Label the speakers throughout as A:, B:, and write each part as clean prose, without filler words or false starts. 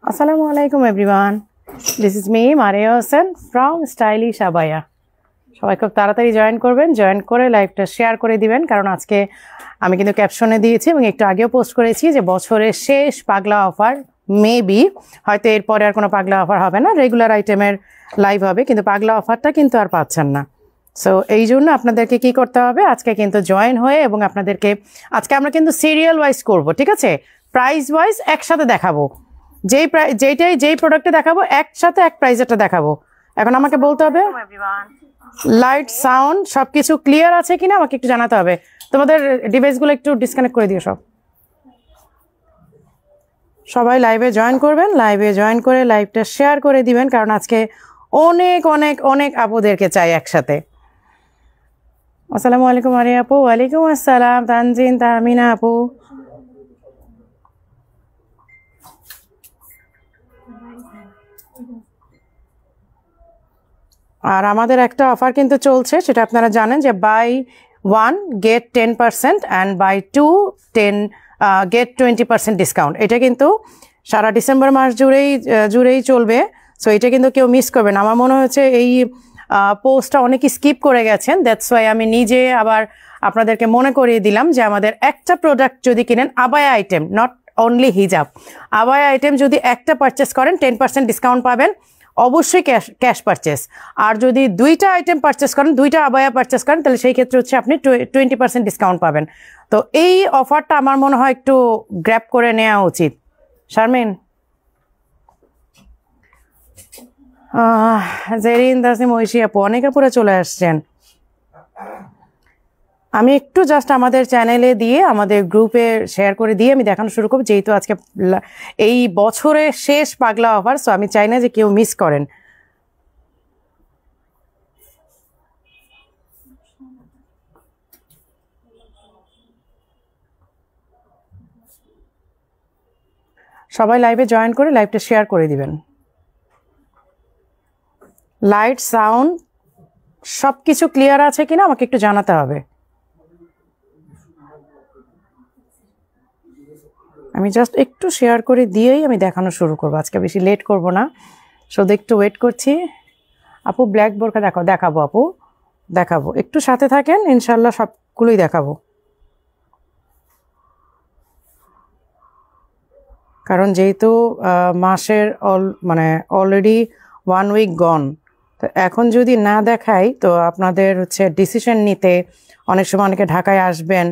A: Assalamualaikum everyone. This is me Maria Hossein from Stylish Abaya. সবাই খুব তাড়াতাড়ি join করবেন, জয়েন করে লাইভটা শেয়ার করে দিবেন, কারণ আজকে আমি কিন্তু ক্যাপশনে দিয়েছি এবং একটু আগেও পোস্ট করেছি যে বছরের শেষ পাগলা অফার, মেবি হয়তো এরপরে আর কোনো পাগলা অফার হবে না, রেগুলার আইটেমের লাইভ হবে, কিন্তু পাগলা অফারটা কিন্তু আর পাচ্ছেন না। সো এই জন্য আপনাদেরকে কি করতে হবে, আজকে কিন্তু জয়েন হয়ে এবং আপনাদেরকে আজকে আমরা কিন্তু সিরিয়াল ওয়াইজ করব, ঠিক আছে? প্রাইস ওয়াইজ একসাথে দেখাবো, যেই প্রোডাক্টে দেখাবো একসাথে এক প্রাইসেরটা দেখাবো। এখন আমাকে বলতে হবে লাইট সাউন্ড সবকিছু ক্লিয়ার আছে কিনা আমাকে একটু জানাতে হবে। তোমাদের ডিভাইসগুলো একটু ডিসকানেক্ট করে দিও সবাই লাইভে জয়েন করবেন, লাইভে জয়েন করে লাইভটা শেয়ার করে দিবেন, কারণ আজকে অনেক অনেক অনেক আপুদেরকে চাই একসাথে। আসসালামু আলাইকুম আরিয়া আপু। ওয়ালাইকুম আসসালাম তানজিন তাহমিনা আপু। আর আমাদের একটা অফার কিন্তু চলছে, সেটা আপনারা জানেন যে buy 1 get 10% and buy 2 get 20% discount. এটা কিন্তু সারা ডিসেম্বর মাস জুড়েই চলবে। সো এটা কিন্তু কেউ মিস করবেন। আমার মনে হচ্ছে এই পোস্টটা অনেকে স্কিপ করে গেছেন, দ্যাটস ওয়াই আমি নিজে আবার আপনাদেরকে মনে করিয়ে দিলাম যে আমাদের একটা প্রোডাক্ট যদি কিনেন, আবায়া আইটেম, নট অনলি হিজাব, আবায়া আইটেম যদি একটা পারচেস করেন 10% ডিসকাউন্ট পাবেন, অবশ্যই ক্যাশ পারচেস। আর যদি দুইটা আইটেম পারচেস করেন, দুইটা আবায়া পারচেস করেন, তাহলে সেই ক্ষেত্রে হচ্ছে আপনি 20% ডিসকাউন্ট পাবেন। তো এই অফারটা আমার মনে হয় একটু গ্র্যাব করে নেওয়া উচিত। শারমিন, জেরিন দাসিম ঐশী আপু, অনেকে পুরো চলে আসছেন। আমি একটু জাস্ট আমাদের চ্যানেলে দিয়ে আমাদের গ্রুপে শেয়ার করে দিয়ে আমি দেখানো শুরু করব, যেহেতু আজকে এই বছরের শেষ পাগলা অফার। সো আমি চাই না যে কেউ মিস করেন। সবাই লাইভে জয়েন করে লাইভটা শেয়ার করে দিবেন। লাইট সাউন্ড সব কিছু ক্লিয়ার আছে কিনা আমাকে একটু জানাতে হবে। আমি জাস্ট একটু শেয়ার করে দিয়েই আমি দেখানো শুরু করবো, আজকে বেশি লেট করব না, শুধু একটু ওয়েট করছি। আপু ব্ল্যাক বোরকা দেখাবো আপু, দেখাবো, একটু সাথে থাকেন, ইনশাল্লাহ সবগুলোই দেখাবো। কারণ যেহেতু মাসের অলরেডি 1 উইক গন, তো এখন যদি না দেখাই তো আপনাদের হচ্ছে ডিসিশন নিতে অনেক সময় অনেকে ঢাকায় আসবেন,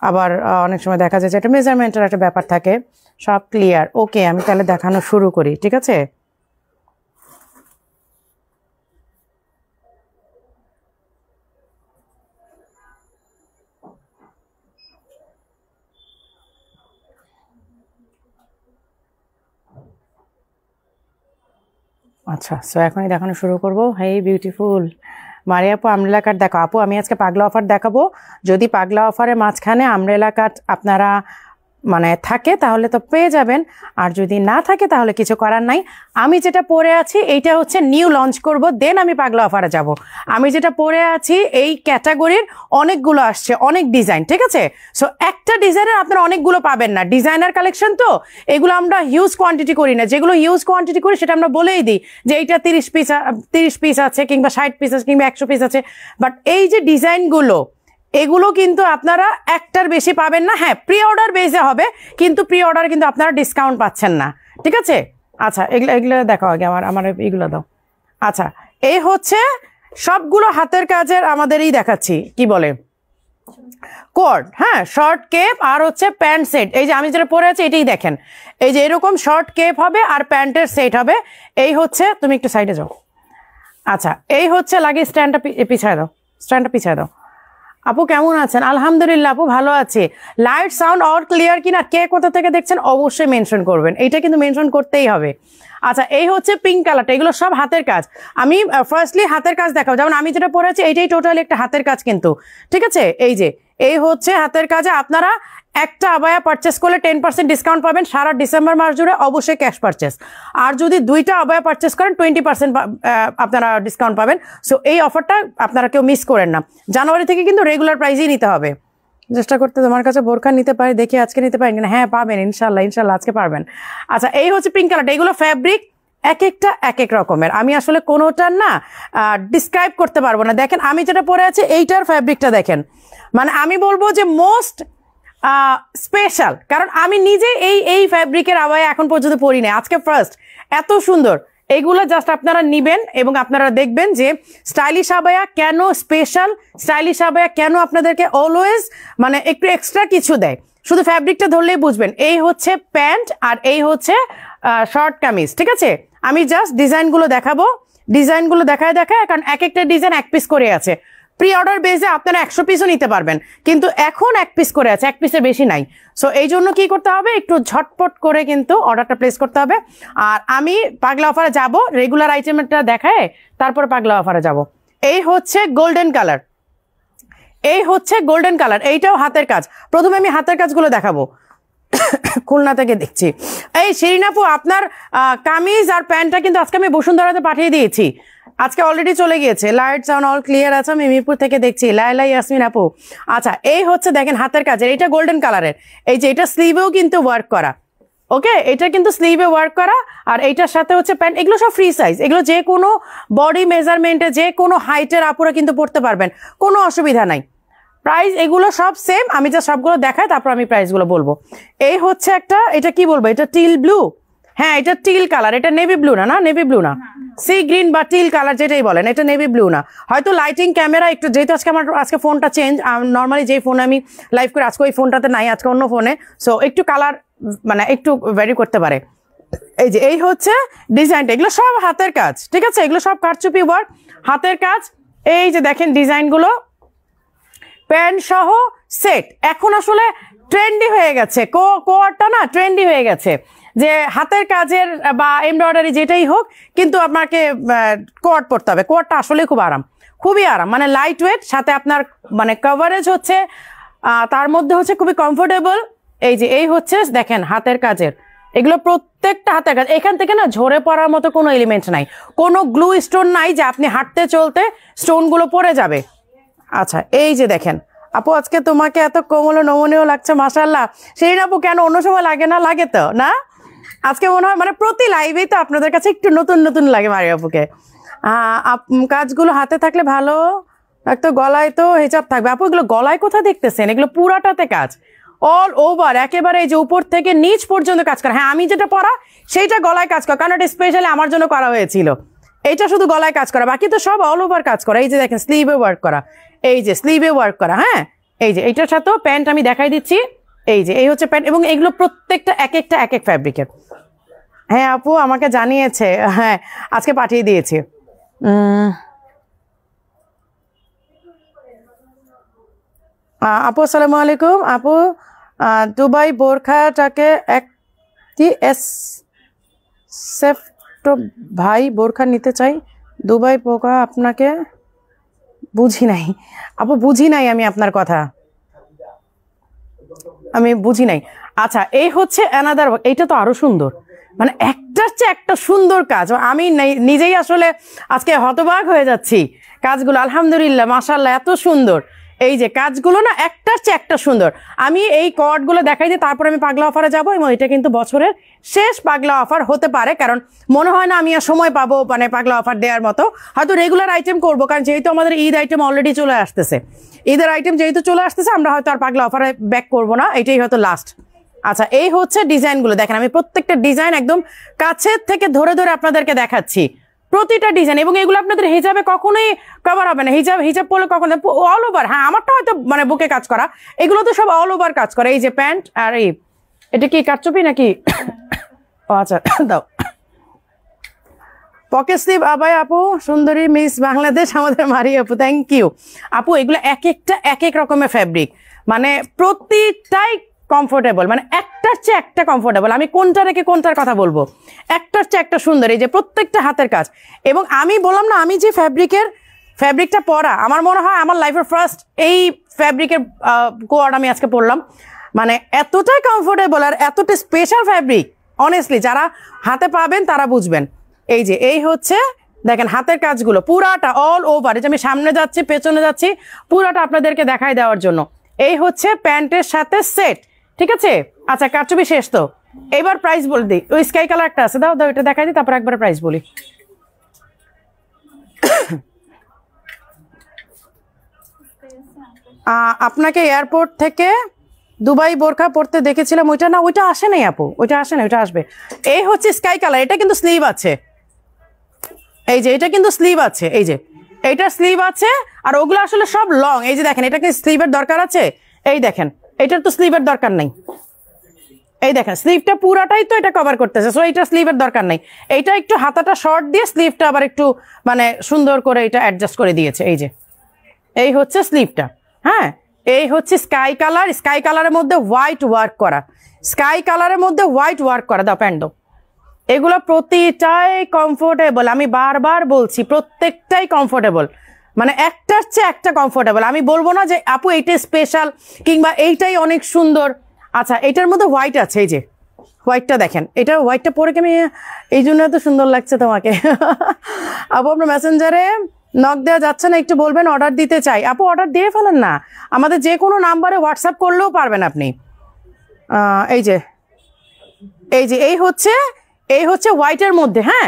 A: আবার অনেক সময় দেখা যায় যে একটা মেজারমেন্টের একটা ব্যাপার থাকে। সব ক্লিয়ার, ওকে, আমি তাহলে দেখানো শুরু করি, ঠিক আছে? আচ্ছা, সো এখনই দেখানো শুরু করব। হেই বিউটিফুল মারিয়া আপু, আমরেলা কাট দেখো। আপু আমি আজকে পাগলা অফার দেখাবো, যদি পাগলা অফারের মাঝখানে আমরেলা কাট আপনারা থাকে তাহলে তো পেয়ে যাবেন, আর যদি না থাকে তাহলে কিছু করার নাই। আমি যেটা পরে আছি এইটা হচ্ছে নিউ লঞ্চ করব, দেন আমি পাগলা অফারে যাব। আমি যেটা পরে আছি এই ক্যাটাগরির অনেকগুলো আসছে, অনেক ডিজাইন, ঠিক আছে? সো একটা ডিজাইনের আপনারা অনেকগুলো পাবেন না, ডিজাইনার কালেকশন তো এগুলো আমরা হিউজ কোয়ান্টিটি করি না। যেগুলো হিউজ কোয়ান্টিটি করি সেটা আমরা বলেই দিই যে এইটা 30 পিস আছে, কিংবা 60 পিস আছে, কিংবা 100 পিস আছে। বাট এই যে ডিজাইনগুলো, এগুলো কিন্তু আপনারা একটার বেশি পাবেন না। হ্যাঁ, প্রি অর্ডার বেসে হবে, কিন্তু প্রি অর্ডার কিন্তু আপনারা ডিসকাউন্ট পাচ্ছেন না, ঠিক আছে? আচ্ছা, এগুলো দেখো আগে, আমার এগুলো দাও। আচ্ছা, এই হচ্ছে সবগুলো হাতের কাজের আমাদেরই দেখাচ্ছি, কি বলে কোট, হ্যাঁ, শর্ট কেপ আর হচ্ছে প্যান্ট সেট। এই যে আমি যেটা পরে আছি এটাই দেখেন, এই যে এরকম শর্ট কেপ হবে আর প্যান্টের সেট হবে। এই হচ্ছে, তুমি একটু সাইডে যাও। আচ্ছা, এই হচ্ছে, লাগিয়ে স্ট্যান্ডটা পিছায় দাও। আপু কেমন আছেন? আলহামদুলিল্লাহ আপু, ভালো আছে। লাইট সাউন্ড অল ক্লিয়ার কিনা, কে কোথা থেকে দেখছেন অবশ্যই মেনশন করবেন, এইটা কিন্তু মেনশন করতেই হবে। আচ্ছা, এই হচ্ছে পিঙ্ক কালারটা, এগুলো সব হাতের কাজ। আমি ফার্স্টলি হাতের কাজ দেখাবো, যেমন আমি যেটা পরে আছি এইটাই টোটালি একটা হাতের কাজ কিন্তু, ঠিক আছে? এই হচ্ছে হাতের কাজে আপনারা একটা আবায়া পারচেস করলে 10% ডিসকাউন্ট পাবেন সারা ডিসেম্বর মাস জুড়ে, অবশ্যই ক্যাশ পারচেস। আর যদি দুইটা আবায়া পারচেস করেন 20% আপনারা ডিসকাউন্ট পাবেন। সো এই অফারটা আপনারা কেউ মিস করেন না। জানুয়ারি থেকে কিন্তু রেগুলার প্রাইসেই নিতে হবে। চেষ্টা করতে তোমার কাছে বোরখা নিতে পারি, দেখি আজকে নিতে পারেন কিনা। হ্যাঁ পাবেন ইনশাল্লাহ, ইনশাল্লাহ আজকে পারবেন। আচ্ছা এই হচ্ছে পিঙ্ক কালারটা, এগুলো ফ্যাব্রিক এক একটা এক এক রকমের, আমি আসলে কোনোটার না ডিসক্রাইব করতে পারবো না। দেখেন আমি যেটা পরে আছি এইটার ফ্যাব্রিকটা দেখেন, মানে আমি বলবো যে মোস্ট স্পেশাল, কারণ আমি নিজে এই ফ্যাব্রিকের আওয়ায় এখন পর্যন্ত পরি না, আজকে ফার্স্ট। এত সুন্দর এইগুলো জাস্ট আপনারা নিবেন এবং আপনারা দেখবেন যে স্টাইলিশ আবায়া কেন স্পেশাল, স্টাইলিশ আবায়া কেন আপনাদেরকে অলওয়েজ মানে একটু এক্সট্রা কিছু দেয়। শুধু ফ্যাব্রিকটা ধরলেই বুঝবেন। এই হচ্ছে প্যান্ট আর এই হচ্ছে শর্ট কামিজ, ঠিক আছে? আমি জাস্ট ডিজাইনগুলো দেখাবো, ডিজাইনগুলো দেখায় কারণ এক একটা ডিজাইন এক পিস করে আছে। প্রি অর্ডার বেসে আপনারা 100 পিসও নিতে পারবেন, কিন্তু এখন এক পিস করে আছে, এক পিসের বেশি নাই। সো এই জন্য কি করতে হবে, একটু ঝটপট করে কিন্তু অর্ডারটা প্লেস করতে হবে। আর আমি পাগলা অফারে যাব, রেগুলার আইটেমটা দেখায় তারপর পাগলা অফারে যাব। এই হচ্ছে গোল্ডেন কালার, এই হচ্ছে গোল্ডেন কালার, এইটাও হাতের কাজ। প্রথমে আমি হাতের কাজগুলো দেখাবো, খুলনা থেকে দেখছি। এই শিরিন আপু আপনার কামিজ আর প্যান্টটা কিন্তু আজকে আমি বসুন্ধরাতে পাঠিয়ে দিয়েছি, আজকে অলরেডি চলে গিয়েছে। লাইট সাউন্ড অল ক্লিয়ার আছে, আমি মিরপুর থেকে দেখছি। লাইলা ইয়াসমিন আপু। আচ্ছা এই হচ্ছে দেখেন হাতের কাজের, এটা গোল্ডেন কালারের, এই যে এটা স্লিভেও কিন্তু ওয়ার্ক করা, ওকে এটা কিন্তু স্লিভে ওয়ার্ক করা। আর এইটার সাথে হচ্ছে প্যান্ট, এগুলো সব ফ্রি সাইজ, এগুলো যে কোনো বডি মেজারমেন্টে যে কোনো হাইটের আপুরা কিন্তু পড়তে পারবেন, কোনো অসুবিধা নাই। প্রাইস এগুলো সব সেম, আমি যা সবগুলো দেখাই তারপর আমি প্রাইসগুলো বলবো। এই হচ্ছে একটা, এটা কি বলবো, এটা টিল ব্লু, হ্যাঁ এটা টিল কালার, এটা নেভি ব্লু না, না নেভি ব্লু না, সি গ্রিন বা টিল কালার যেটাই বলেন, এটা নেভি ব্লু না। হয়তো লাইটিং ক্যামেরা একটু, যেহেতু আজকে আমার আজকে ফোনটা চেঞ্জ, নর্মালি যেই ফোনে আমি লাইভ করে আজকে ওই ফোনটাতে নাই, আজকে অন্য ফোনে, সো একটু কালার মানে একটু ভ্যারি করতে পারে। এই যে এই হচ্ছে ডিজাইনটা, এগুলো সব হাতের কাজ, ঠিক আছে? এগুলো সব কারচুপি ওয়ার্ক, হাতের কাজ। এই যে দেখেন ডিজাইনগুলো, প্যান্ট সহ সেট এখন আসলে ট্রেন্ডি হয়ে গেছে, কোয়ারটা না ট্রেন্ডি হয়ে গেছে, যে হাতের কাজের বা এমব্রয়ডারি যেটাই হোক কিন্তু আপনাকে কোয়ার্ট পরতে হবে। কোয়ার্টটা আসলে খুব আরাম, খুবই আরাম, মানে লাইট ওয়েট, সাথে আপনার মানে কভারেজ হচ্ছে, তার মধ্যে হচ্ছে খুবই কমফোর্টেবল। এই যে এই হচ্ছে দেখেন হাতের কাজের, এগুলো প্রত্যেকটা হাতের কাজ। এখান থেকে না ঝরে পড়ার মতো কোনো এলিমেন্ট নাই, কোনো গ্লু স্টোন নাই যে আপনি হাঁটতে চলতে স্টোনগুলো পড়ে যাবে। আচ্ছা এই যে দেখেন আপু, আজকে তোমাকে এত কোমল নমনীয় লাগছে মাশাআল্লাহ। সেই আপু কেন অন্য সময় লাগে না? লাগে তো না, আজকে মনে হয় মানে প্রতি লাইভেই তো আপনাদের কাছে একটু নতুন নতুন লাগে মারিয়া আপুকে। কাজগুলো হাতে থাকলে ভালো লাগতো, গলায় তো হিজাব থাকবে। আপু এগুলো গলায় কোথায় দেখতেছেন? এগুলো পুরাটাতে কাজ, অল ওভার একেবারে এই যে উপর থেকে নিচ পর্যন্ত কাজ করা। হ্যাঁ আমি যেটা পরা সেইটা গলায় কাজ করা, কারণ এটা স্পেশালি আমার জন্য করা হয়েছিল। এইটা শুধু গলায় কাজ করা, বাকি তো সব অল ওভার কাজ করা। এই যে দেখেন স্লিভে ওয়ার্ক করা, এই যে স্লিভে ওয়ার্ক করা। হ্যাঁ এই যে এইটার সাথেও প্যান্ট আমি দেখাই দিচ্ছি, এই যে এই হচ্ছে প্যান্ট, এবং এগুলো প্রত্যেকটা এক একটা এক এক ফ্যাব্রিকের। হ্যাঁ আপু আমাকে জানিয়েছে, হ্যাঁ আজকে পাঠিয়ে দিয়েছি। আপু আসসালামু আলাইকুম। আপু দুবাই বোরখাটাকে একটি সেফটো ভাই বোরখা নিতে চাই, দুবাই বোরখা আপনাকে বুঝি নাই আপু, বুঝি নাই আমি আপনার কথা, আমি বুঝি নাই। আচ্ছা এই হচ্ছে অ্যানাদার, এইটা তো আরো সুন্দর, মানে একটার চেয়ে একটা সুন্দর কাজ। আমি নিজেই আসলে আজকে হতবাক হয়ে যাচ্ছি কাজগুলো, আলহামদুলিল্লাহ মাশাআল্লাহ এত সুন্দর। এই যে কাজগুলো না একটার চেয়ে একটা সুন্দর। আমি এই কর্ডগুলো দেখাই দিই, তারপর আমি পাগলা অফারে যাব, এবং এটা কিন্তু বছরের শেষ পাগলা অফার হতে পারে, কারণ মনে হয় না আমি আর সময় পাবো মানে পাগলা অফার দেওয়ার মতো। হয়তো রেগুলার আইটেম করবো, কারণ যেহেতু আমাদের ঈদ আইটেম অলরেডি চলে আসতেছে, ঈদের আইটেম যেহেতু চলে আসতেছে, আমরা হয়তো আর পাগলা অফারে ব্যাক করবো না, এটাই হয়তো লাস্ট। আচ্ছা এই হচ্ছে ডিজাইনগুলো দেখেন, আমি প্রত্যেকটা ডিজাইন একদম কাছের থেকে ধরে ধরে আপনাদেরকে দেখাচ্ছি, প্রতিটা ডিজাইন। এবং এগুলো আপনাদের হিজাবে কখনোই কভার হবে না, হিজাব পরলে কখনো অল ওভার। হ্যাঁ আমারটা হয়তো মানে বুকে কাজ করা, এগুলো তো সব অল ওভার কাজ করে। এই যে প্যান্ট, আর এই এটা কি কাটচুপি নাকি? ও আচ্ছা দাও, পকেট স্লিভ আবাই আপু, সুন্দরী মিস বাংলাদেশ আমাদের মারিয়া আপু, থ্যাংক ইউ আপু। এগুলো এক একটা এক এক রকমের ফ্যাব্রিক, মানে প্রতিটাই কমফোর্টেবল, মানে একটার চেয়ে একটা কমফোর্টেবল। আমি কোনটা রেখে কোনটার কথা বলবো, একটার চেয়ে একটা সুন্দর। এই যে প্রত্যেকটা হাতের কাজ, এবং আমি বললাম না, আমি যে ফ্যাব্রিকটা পরা, আমার মনে হয় আমার লাইফের ফার্স্ট এই ফ্যাব্রিকের কোয়ার্ড আমি আজকে পরলাম, মানে এতটাই কমফোর্টেবল আর এতটা স্পেশাল ফ্যাব্রিক। অনেস্টলি যারা হাতে পাবেন তারা বুঝবেন। এই যে এই হচ্ছে দেখেন হাতের কাজগুলো পুরাটা অল ওভার, এই যে আমি সামনে যাচ্ছি পেছনে যাচ্ছি পুরাটা আপনাদেরকে দেখাই দেওয়ার জন্য। এই হচ্ছে প্যান্টের সাথে সেট, ঠিক আছে। আচ্ছা কারচুপি শেষ তো, এবার প্রাইস বলে দিই। ওই স্কাই কালার একটা আছে, দাও দাও এটা দেখাই দিই, তারপর একবার প্রাইস বলি। আপনাকে এয়ারপোর্ট থেকে দুবাই বোরখা পরতে দেখেছিলাম, ওইটা না, ওইটা আসে নাই আপু, ওইটা আসে না, ওইটা আসবে। এই হচ্ছে স্কাই কালার, এটা কিন্তু স্লিভ আছে, এই যে এটা কিন্তু স্লিভ আছে, এই যে এইটার স্লিভ আছে। আর ওগুলো আসলে সব লং, এই যে দেখেন এটাকে স্লিভের দরকার আছে, এই দেখেন এটার তো স্লিভের দরকার নাই, এই দেখেন স্লিভটা পুরাটাই তো এটা কভার করতেছে, সো এটা স্লিভের দরকার নাই। এইটা একটু হাতাটা শর্ট দিয়ে স্লিভটা আবার একটু মানে সুন্দর করে এটা অ্যাডজাস্ট করে দিয়েছে, এই যে এই হচ্ছে স্লিভটা। হ্যাঁ, এই হচ্ছে স্কাই কালার, স্কাই কালারের মধ্যে হোয়াইট ওয়ার্ক করা, স্কাই কালারের মধ্যে হোয়াইট ওয়ার্ক করা। দাও প্যান্ট দাও। এগুলো প্রতিটাই কমফোর্টেবল, আমি বারবার বলছি প্রত্যেকটাই কমফোর্টেবল, মানে একটার চেয়ে একটা কমফোর্টেবল। আমি বলবো না যে আপু এইটা স্পেশাল কিংবা এইটাই অনেক সুন্দর। আচ্ছা এটার মধ্যে হোয়াইট আছে, এই যে হোয়াইটটা দেখেন, এটা হোয়াইটটা পরে কি আমি এই জন্য এত সুন্দর লাগছে তোমাকে। আপু আপনার মেসেঞ্জারে নক দেওয়া যাচ্ছে না, একটু বলবেন, অর্ডার দিতে চাই। আপু অর্ডার দিয়ে ফেলেন না, আমাদের যে কোনো নাম্বারে হোয়াটসঅ্যাপ করলেও পারবেন আপনি। এই যে এই যে এই হচ্ছে হোয়াইটের মধ্যে। হ্যাঁ,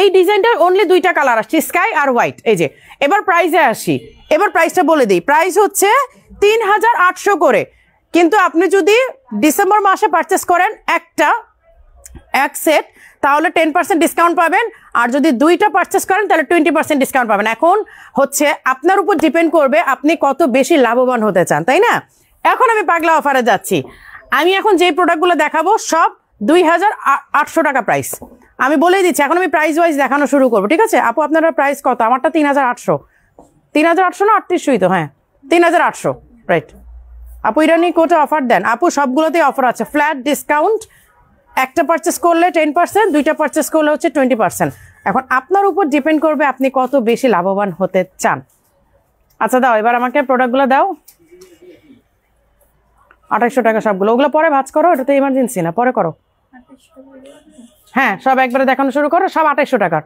A: এই ডিজাইনটার অনলি দুইটা কালার আসছে, স্কাই আর হোয়াইট। এই যে এবার প্রাইসে আসি, এবার প্রাইসটা বলে দিই। প্রাইস হচ্ছে 3800 করে, কিন্তু আপনি যদি ডিসেম্বর মাসে পারচেস করেন এক সেট তাহলে 10% ডিসকাউন্ট পাবেন, আর যদি দুইটা পারচেস করেন তাহলে 20% ডিসকাউন্ট পাবেন। এখন হচ্ছে আপনার উপর ডিপেন্ড করবে আপনি কত বেশি লাভবান হতে চান, তাই না। এখন আমি পাগলা অফারে যাচ্ছি, আমি এখন যে প্রোডাক্টগুলো দেখাবো সব 2800 টাকা প্রাইস। আমি বলেই দিচ্ছি, এখন আমি প্রাইস ওয়াইজ দেখানো শুরু করবো, ঠিক আছে। আপু আপনারা প্রাইস কত? আমারটা 3800 না 3800ই তো, হ্যাঁ 3800, রাইট। আপু ইরানি কোটা অফার দেন? আপু সবগুলোতেই অফার আছে, ফ্ল্যাট ডিসকাউন্ট, একটা পারচেস করলে 10%, দুইটা পারচেস করলে হচ্ছে 20%। এখন আপনার উপর ডিপেন্ড করবে আপনি কত বেশি লাভবান হতে চান। আচ্ছা দাও এবার আমাকে প্রোডাক্টগুলো দাও। 2800 টাকা সবগুলো, ওগুলো পরে ভাঁজ করো, এটা তো ইমার্জেন্সি না, পরে করো। হ্যাঁ সব একবারে দেখানো শুরু করো, সব 2800 টাকার।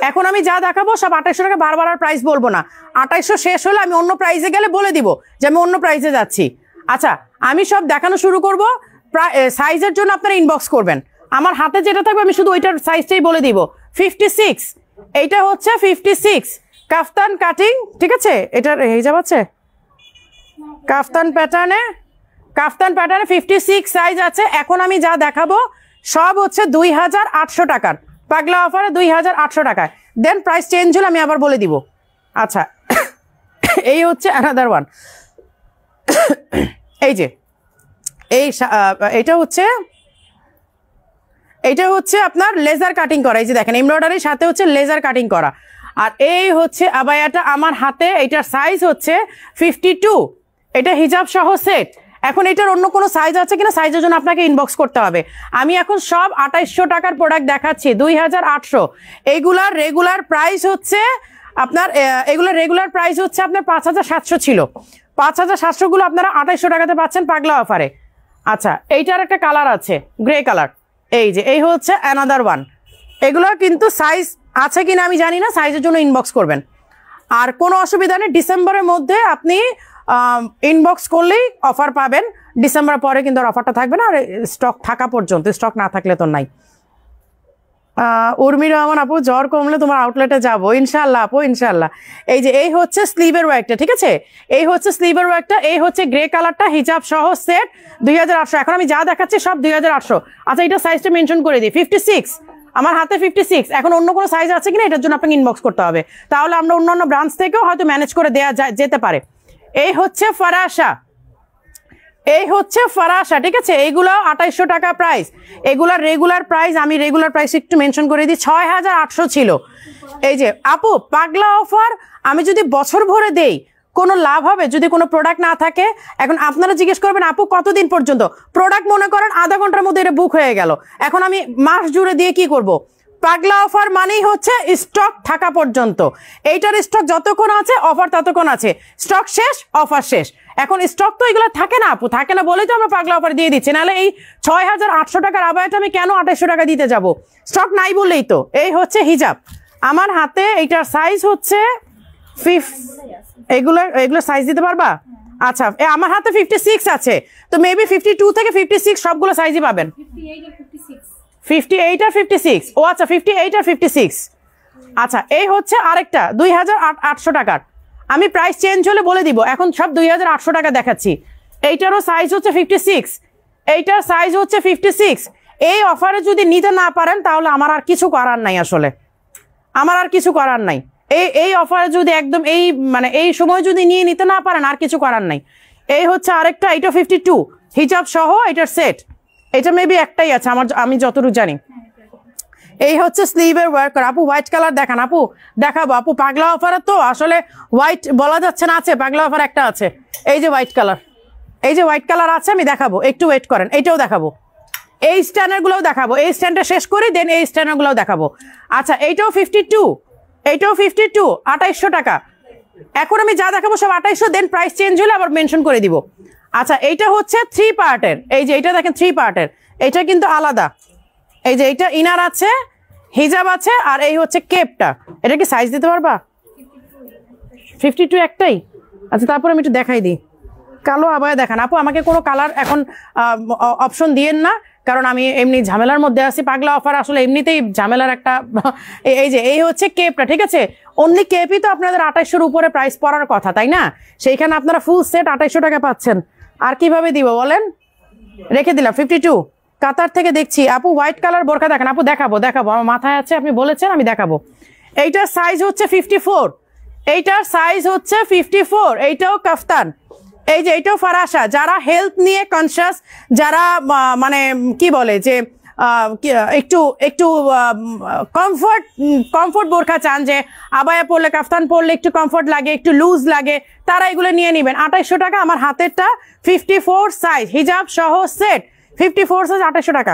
A: এখন আমি যা দেখাবো সব 2800 টাকা, বারবার আর প্রাইস বলবো না। 2800 শেষ হলে আমি অন্য প্রাইসে গেলে বলে দিব যে আমি অন্য প্রাইসে যাচ্ছি। আচ্ছা আমি সব দেখানো শুরু করব, সাইজের জন্য আপনারা ইনবক্স করবেন। আমার হাতে যেটা থাকবে আমি শুধু ওইটার সাইজটাই বলে দিব। 56, এইটা হচ্ছে 56 কাফতান কাটিং, ঠিক আছে। এটার হিজাব আছে, কাফতান প্যাটার্নে 56 সাইজ আছে। এখন আমি যা দেখাবো সব হচ্ছে 2800 টাকার, পাগলা অফারে 2800 টাকায়। দেন প্রাইস চেঞ্জ হলে আমি আবার বলে দিব। আচ্ছা এই হচ্ছে অ্যানাদার ওয়ান, এই যে এইটা হচ্ছে আপনার লেজার কাটিং করা, এই যে দেখেন এমব্রয়ডারির সাথে হচ্ছে লেজার কাটিং করা। আর এই হচ্ছে আবায়াটা আমার হাতে, এইটার সাইজ হচ্ছে 52, এটা হিজাব সহ সেট। এখন এটার অন্য কোনো সাইজ আছে কিনা, সাইজের জন্য আপনাকে ইনবক্স করতে হবে। আমি এখন সব 2800 টাকার প্রোডাক্ট দেখাচ্ছি, 2800। এইগুলার রেগুলার প্রাইস হচ্ছে আপনার, এগুলোর রেগুলার প্রাইস হচ্ছে আপনার 5700 ছিল। 5700 গুলো আপনারা 2800 টাকাতে পাচ্ছেন পাগলা অফারে। আচ্ছা এইটার একটা কালার আছে গ্রে কালার, এই যে এই হচ্ছে অ্যানাদার ওয়ান। এগুলোর কিন্তু সাইজ আছে কিনা আমি জানি না, সাইজের জন্য ইনবক্স করবেন। আর কোনো অসুবিধা নেই, ডিসেম্বরের মধ্যে আপনি ইনবক্স করলেই অফার পাবেন। ডিসেম্বর পরে কিন্তু আর অফারটা থাকবে না, আর স্টক থাকা পর্যন্ত, স্টক না থাকলে তো নাই। উর্মি রহমান আপু জ্বর কমলে তোমার আউটলেটে যাবো ইনশাল্লাহ আপু, ইনশাল্লাহ। এই যে এই হচ্ছে স্লিভের ওয়ার্কটা, ঠিক আছে, এই হচ্ছে স্লিভের ওয়ার্কটা, এই হচ্ছে গ্রে কালারটা হিজাব সহ সেট 2800। এখন আমি যা দেখাচ্ছি সব 2800। আচ্ছা এটা সাইজটা মেনশন করে দিই, 56, আমার হাতে 56। এখন অন্য কোনো সাইজ আছে কিনা এটার জন্য আপনাকে ইনবক্স করতে হবে, তাহলে আমরা অন্যান্য ব্রাঞ্চ থেকেও হয়তো ম্যানেজ করে দেওয়া যেতে পারে। এই হচ্ছে ফারাশা, এই হচ্ছে ফারাশা, ঠিক আছে। এইগুলো 2800 টাকা প্রাইস। এগুলার রেগুলার প্রাইস, আমি রেগুলার প্রাইস একটু মেনশন করে দিই, 6800 ছিল। এই যে আপু পাগলা অফার আমি যদি বছর ভরে দেই কোনো লাভ হবে যদি কোনো প্রোডাক্ট না থাকে? এখন আপনারা জিজ্ঞেস করবেন আপু কতদিন পর্যন্ত প্রোডাক্ট, মনে করেন আধা ঘন্টার মধ্যে এটা বুক হয়ে গেল, এখন আমি মাস জুড়ে দিয়ে কি করব? পাগলা অফার মানেই হচ্ছে স্টক থাকা পর্যন্ত। এইটার স্টক যতক্ষণ আছে অফার ততক্ষণ আছে, স্টক শেষ অফার শেষ। এখন স্টক তো এগুলো থাকে না আপু, থাকে না বলেই তো আমরা পাগলা অফার দিয়ে দিচ্ছি, নাহলে এই 6800 টাকার আবায়াটা আমি কেন 2800 টাকা দিতে যাব? স্টক নাই বললেই তো। এই হচ্ছে হিজাব আমার হাতে, এইটার সাইজ হচ্ছে এগুলো সাইজ দিতে পারবা? আচ্ছা আমার হাতে 56 আছে, তো মেবি 52 থেকে 56 সবগুলো সাইজই পাবেন। 58 আর 56, ও আচ্ছা 58 আর 56। আচ্ছা এই হচ্ছে আরেকটা 2800 টাকার, আমি প্রাইস চেঞ্জ হলে বলে দিব, এখন সব 2800 টাকা দেখাচ্ছি। এইটারও সাইজ হচ্ছে 56, এইটার সাইজ হচ্ছে 56। এই অফারে যদি নিতে না পারেন তাহলে আমার আর কিছু করার নাই, আসলে আমার আর কিছু করার নাই। এই অফারে যদি একদম এই মানে এই সময় যদি নিয়ে নিতে না পারেন আর কিছু করার নাই। এই হচ্ছে আরেকটা, এটা 52 হিজাব সহ এটার সেট, এটা মেবি একটাই আছে আমার, আমি যতটুকু জানি। এই হচ্ছে স্লিভের ওয়ার্কার। আপু হোয়াইট কালার দেখান, আপু দেখাবো আপু, পাগলা অফারে তো আসলে হোয়াইট বলা যাচ্ছে না, আছে পাগলা অফার একটা আছে। এই যে হোয়াইট কালার, এই যে হোয়াইট কালার আছে, আমি দেখাবো, একটু ওয়েট করেন, এইটাও দেখাবো, এই স্ট্যান্ডার গুলোও দেখাবো, এই স্ট্যান্ডটা শেষ করি দেন এই স্ট্যান্ডার গুলোও দেখাবো। আচ্ছা এইটাও 52, এইটাও 52, 2800 টাকা। এখন আমি যা দেখাবো সব 2800, দেন প্রাইস চেঞ্জ হলে আবার মেনশন করে দিব। আচ্ছা এইটা হচ্ছে 3 পার্টের, এই যে এইটা দেখেন 3 পার্টের, এটা কিন্তু আলাদা। এই যে এইটা ইনার আছে, হিজাব আছে, আর এই হচ্ছে কেপটা। এটা কি সাইজ দিতে পারবা? 52 একটাই। আচ্ছা তারপর আমি একটু দেখাই দিই, কালো আবায়া দেখান আপু, আমাকে কোনো কালার এখন অপশন দিয়েন না, কারণ আমি এমনি ঝামেলার মধ্যে আছি। পাগলা অফার আসলে এমনিতেই ঝামেলার একটা এই যে এই হচ্ছে কেপটা, ঠিক আছে? অনলি কেপই তো আপনাদের 2800-এর উপরে প্রাইস পড়ার কথা, তাই না? সেইখানে আপনারা ফুল সেট 2800 টাকা পাচ্ছেন, আর কিভাবে দিব বলেন? রেখে দিলাম 52। কাতার থেকে দেখছি আপু হোয়াইট কালার বোরকা দেখেন, আপু দেখাবো দেখাবো, আমার মাথায় আছে, আপনি বলেছেন আমি দেখাবো। এইটার সাইজ হচ্ছে 54, এইটার সাইজ হচ্ছে 54, এইটাও কাফতান, এই যে এইটাও ফারাসা। যারা হেলথ নিয়ে কনসিয়াস, যারা মানে কি বলে যে একটু একটু কমফোর্ট বোরখা চান, যে আবায়া পরলে কাফতান পরলে একটু কমফোর্ট লাগে, একটু লুজ লাগে, তারা এগুলো নিয়ে নেবেন। 2800 টাকা আমার হাতেরটা, 54 সাইজ হিজাব সহ সেট, 54 সাইজ 2800 টাকা।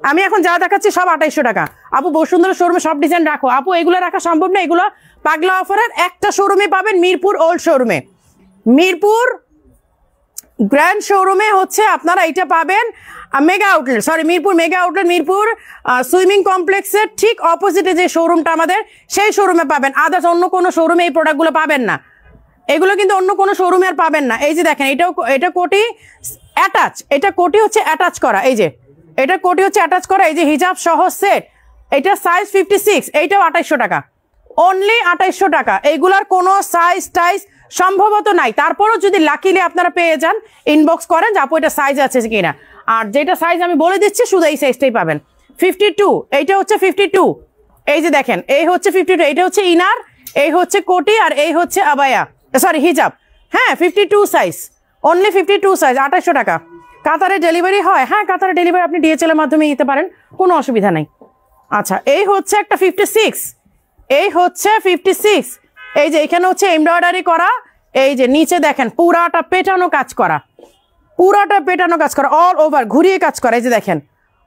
A: আমি এখন যা দেখাচ্ছি সব 2800 টাকা। আপু বসুন্ধরা শোরুমে সব ডিজাইন রাখো, আপু এগুলো রাখা সম্ভব না, এগুলো পাগলা অফারের একটা শোরুমে পাবেন, মিরপুর ওল্ড শোরুমে, মিরপুর গ্র্যান্ড শোরুমে হচ্ছে আপনারা এটা পাবেন। Mega outlet, sorry Mirpur mega outlet, Mirpur swimming কমপ্লেক্সের ঠিক অপোজিটে যে শোরুমটা আমাদের, সেই শোরুমে পাবেন। আদার্স অন্য কোনো শোরুমে এই প্রোডাক্টগুলো পাবেন না, এগুলো কিন্তু অন্য কোনো শোরুমে আর পাবেন না। এই যে দেখেন এটাও, এটা কোটি অ্যাটাচ, এটা কোটি হচ্ছে অ্যাটাচ করা, এই যে এটা কোটি হচ্ছে অ্যাটাচ করা, এই যে হিজাব সহ সেট, এটা সাইজ 56, এইটাও 2800 টাকা, অনলি 2800 টাকা। এইগুলার কোনো সাইজ টাইজ সম্ভবত নাই, তারপরও যদি লাকিলি আপনারা পেয়ে যান ইনবক্স করেন যে আপু এটা সাইজ আছে কিনা, আর যেটা সাইজ আমি বলে দিচ্ছি শুধু এই সাইজটাই পাবেন। 52, এইটা হচ্ছে 52, এই যে দেখেন এই হচ্ছে 52, এটা হচ্ছে ইনার, এই হচ্ছে কোটি, আর এই হচ্ছে আবায়া, সরি হিজাব। হ্যাঁ 52 সাইজ, অনলি 52 সাইজ, 2800 টাকা। কাতারে ডেলিভারি হয়? হ্যাঁ কাতারে ডেলিভারি আপনি ডিএচএল এর মাধ্যমে নিতে পারেন, কোনো অসুবিধা নাই। আচ্ছা এই হচ্ছে একটা 56, এই হচ্ছে 56, এই যে এখানে হচ্ছে এমব্রয়ডারি করা, এই যে নিচে দেখেন পুরাটা পেটানো কাজ করা, পুরাটা পেটানো কাজ করা, অল ওভার ঘুরিয়ে কাজ করা, এই যে দেখেন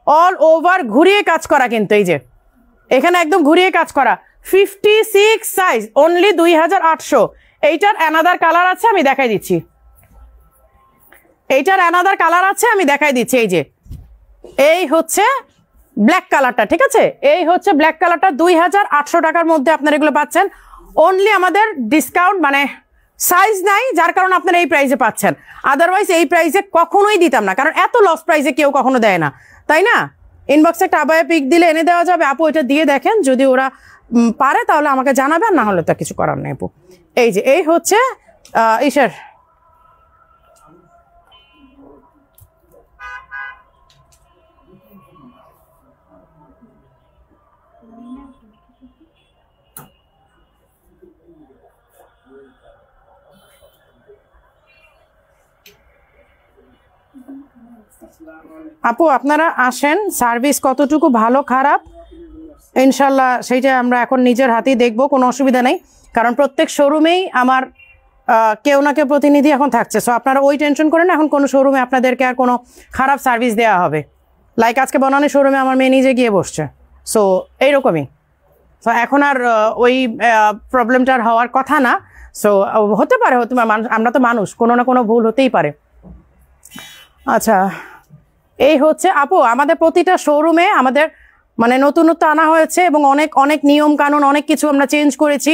A: অল ওভার ঘুরিয়ে কাজ করা, কিন্তু এই যে এখানে একদম ঘুরিয়ে কাজ করা। 56 সাইজ, অনলি 2800। এইটার অ্যানাদার কালার আছে, আমি দেখাই দিচ্ছি, এইটার অ্যানাদার কালার আছে, আমি দেখাই দিচ্ছি। এই যে এই হচ্ছে ব্ল্যাক কালারটা, ঠিক আছে? এই হচ্ছে ব্ল্যাক কালারটা, 2800 টাকার মধ্যে আপনারা এগুলো পাচ্ছেন। অনলি আমাদের ডিসকাউন্ট মানে সাইজ নাই, যার কারণে আপনারা এই প্রাইসে পাচ্ছেন, আদারওয়াইজ এই প্রাইসে কখনোই দিতাম না, কারণ এত লস প্রাইসে কেউ কখনো দেয় না, তাই না? ইনবক্সে একটা আবায়া পিক দিলে এনে দেওয়া যাবে, আপু এটা দিয়ে দেখেন, যদি ওরা পারে তাহলে আমাকে জানাবেন, না হলে তো কিছু করার নেই আপু। এই যে এই হচ্ছে ইসের আপু আপনারা আসেন, সার্ভিস কতটুকু ভালো খারাপ ইনশাল্লাহ সেইটা আমরা এখন নিজের হাতেই দেখবো, কোনো অসুবিধা নেই, কারণ প্রত্যেক শোরুমেই আমার কেউ না কেউ প্রতিনিধি এখন থাকছে। সো আপনারা ওই টেনশন করেন, এখন কোনো শোরুমে আপনাদেরকে আর কোনো খারাপ সার্ভিস দেওয়া হবে, লাইক আজকে বনানী শোরুমে আমার মেয়ে নিজে গিয়ে বসছে, সো এইরকমই। সো এখন আর ওই প্রবলেমটা আর হওয়ার কথা না। সো হতে পারে, আমরা তো মানুষ, কোনো না কোনো ভুল হতেই পারে। আচ্ছা এই হচ্ছে আপু আমাদের প্রতিটা শোরুমে আমাদের মানে নতুনত্ব আনা হয়েছে এবং অনেক অনেক নিয়ম কানুন অনেক কিছু আমরা চেঞ্জ করেছি।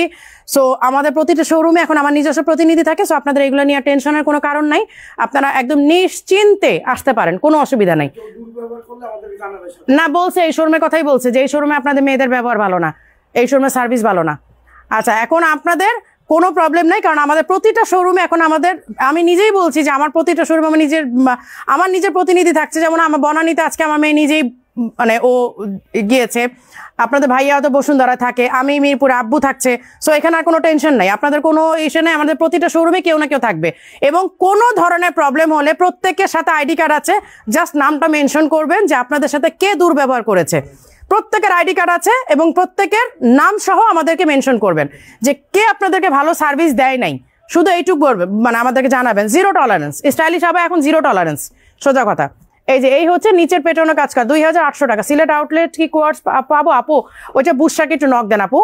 A: সো আমাদের প্রতিটা শোরুমে এখন আমার নিজস্ব প্রতিনিধি থাকে। সো আপনাদের এগুলো নিয়ে টেনশনের কোনো কারণ নাই, আপনারা একদম নিশ্চিন্তে আসতে পারেন, কোনো অসুবিধা নাই। না বলছে এই শোরুমের কথাই বলছে যে এই শোরুমে আপনাদের মেয়েদের ব্যবহার ভালো না, এই শোরুমের সার্ভিস ভালো না। আচ্ছা এখন আপনাদের কোনো প্রবলেম নাই, কারণ আমাদের প্রতিটা শোরুমে এখন আমাদের, আমি নিজেই বলছি যে আমার প্রতিটা শোরুমে আমার নিজের প্রতিনিধি থাকছে। যেমন আমার বনানীতে আজকে আমার মেয়ে নিজেই মানে ও গিয়েছে, আপনাদের ভাইয়া হয়তো বসুন্ধরা থাকে, আমি মিরপুরে আব্বু থাকছে। সো এখানে আর কোনো টেনশন নাই, আপনাদের কোনো ইস্যু নেই, আমাদের প্রতিটা শোরুমে কেউ না কেউ থাকবে। এবং কোনো ধরনের প্রবলেম হলে প্রত্যেকের সাথে আইডি কার্ড আছে, জাস্ট নামটা মেনশন করবেন যে আপনাদের সাথে কে দুর্ব্যবহার করেছে। প্রত্যেকের আইডি কার্ড আছে এবং প্রত্যেকের নাম সহ আমাদেরকে মেনশন করবেন যে কে আপনাদেরকে ভালো সার্ভিস দেয় নাই, শুধু এইটুকু বলবেন, মানে আমাদেরকে জানাবেন। জিরো টলারেন্স, স্টাইলিশ হবে এখন জিরো টলারেন্স, সোজা কথা। এই যে এই হচ্ছে নিচের পেটানো কাজ করা 2800 টাকা। সিলেট আউটলেট কি কোয়ার্টস পাবো আপু? ওইটা বুশরাকে একটু নক দেন আপু,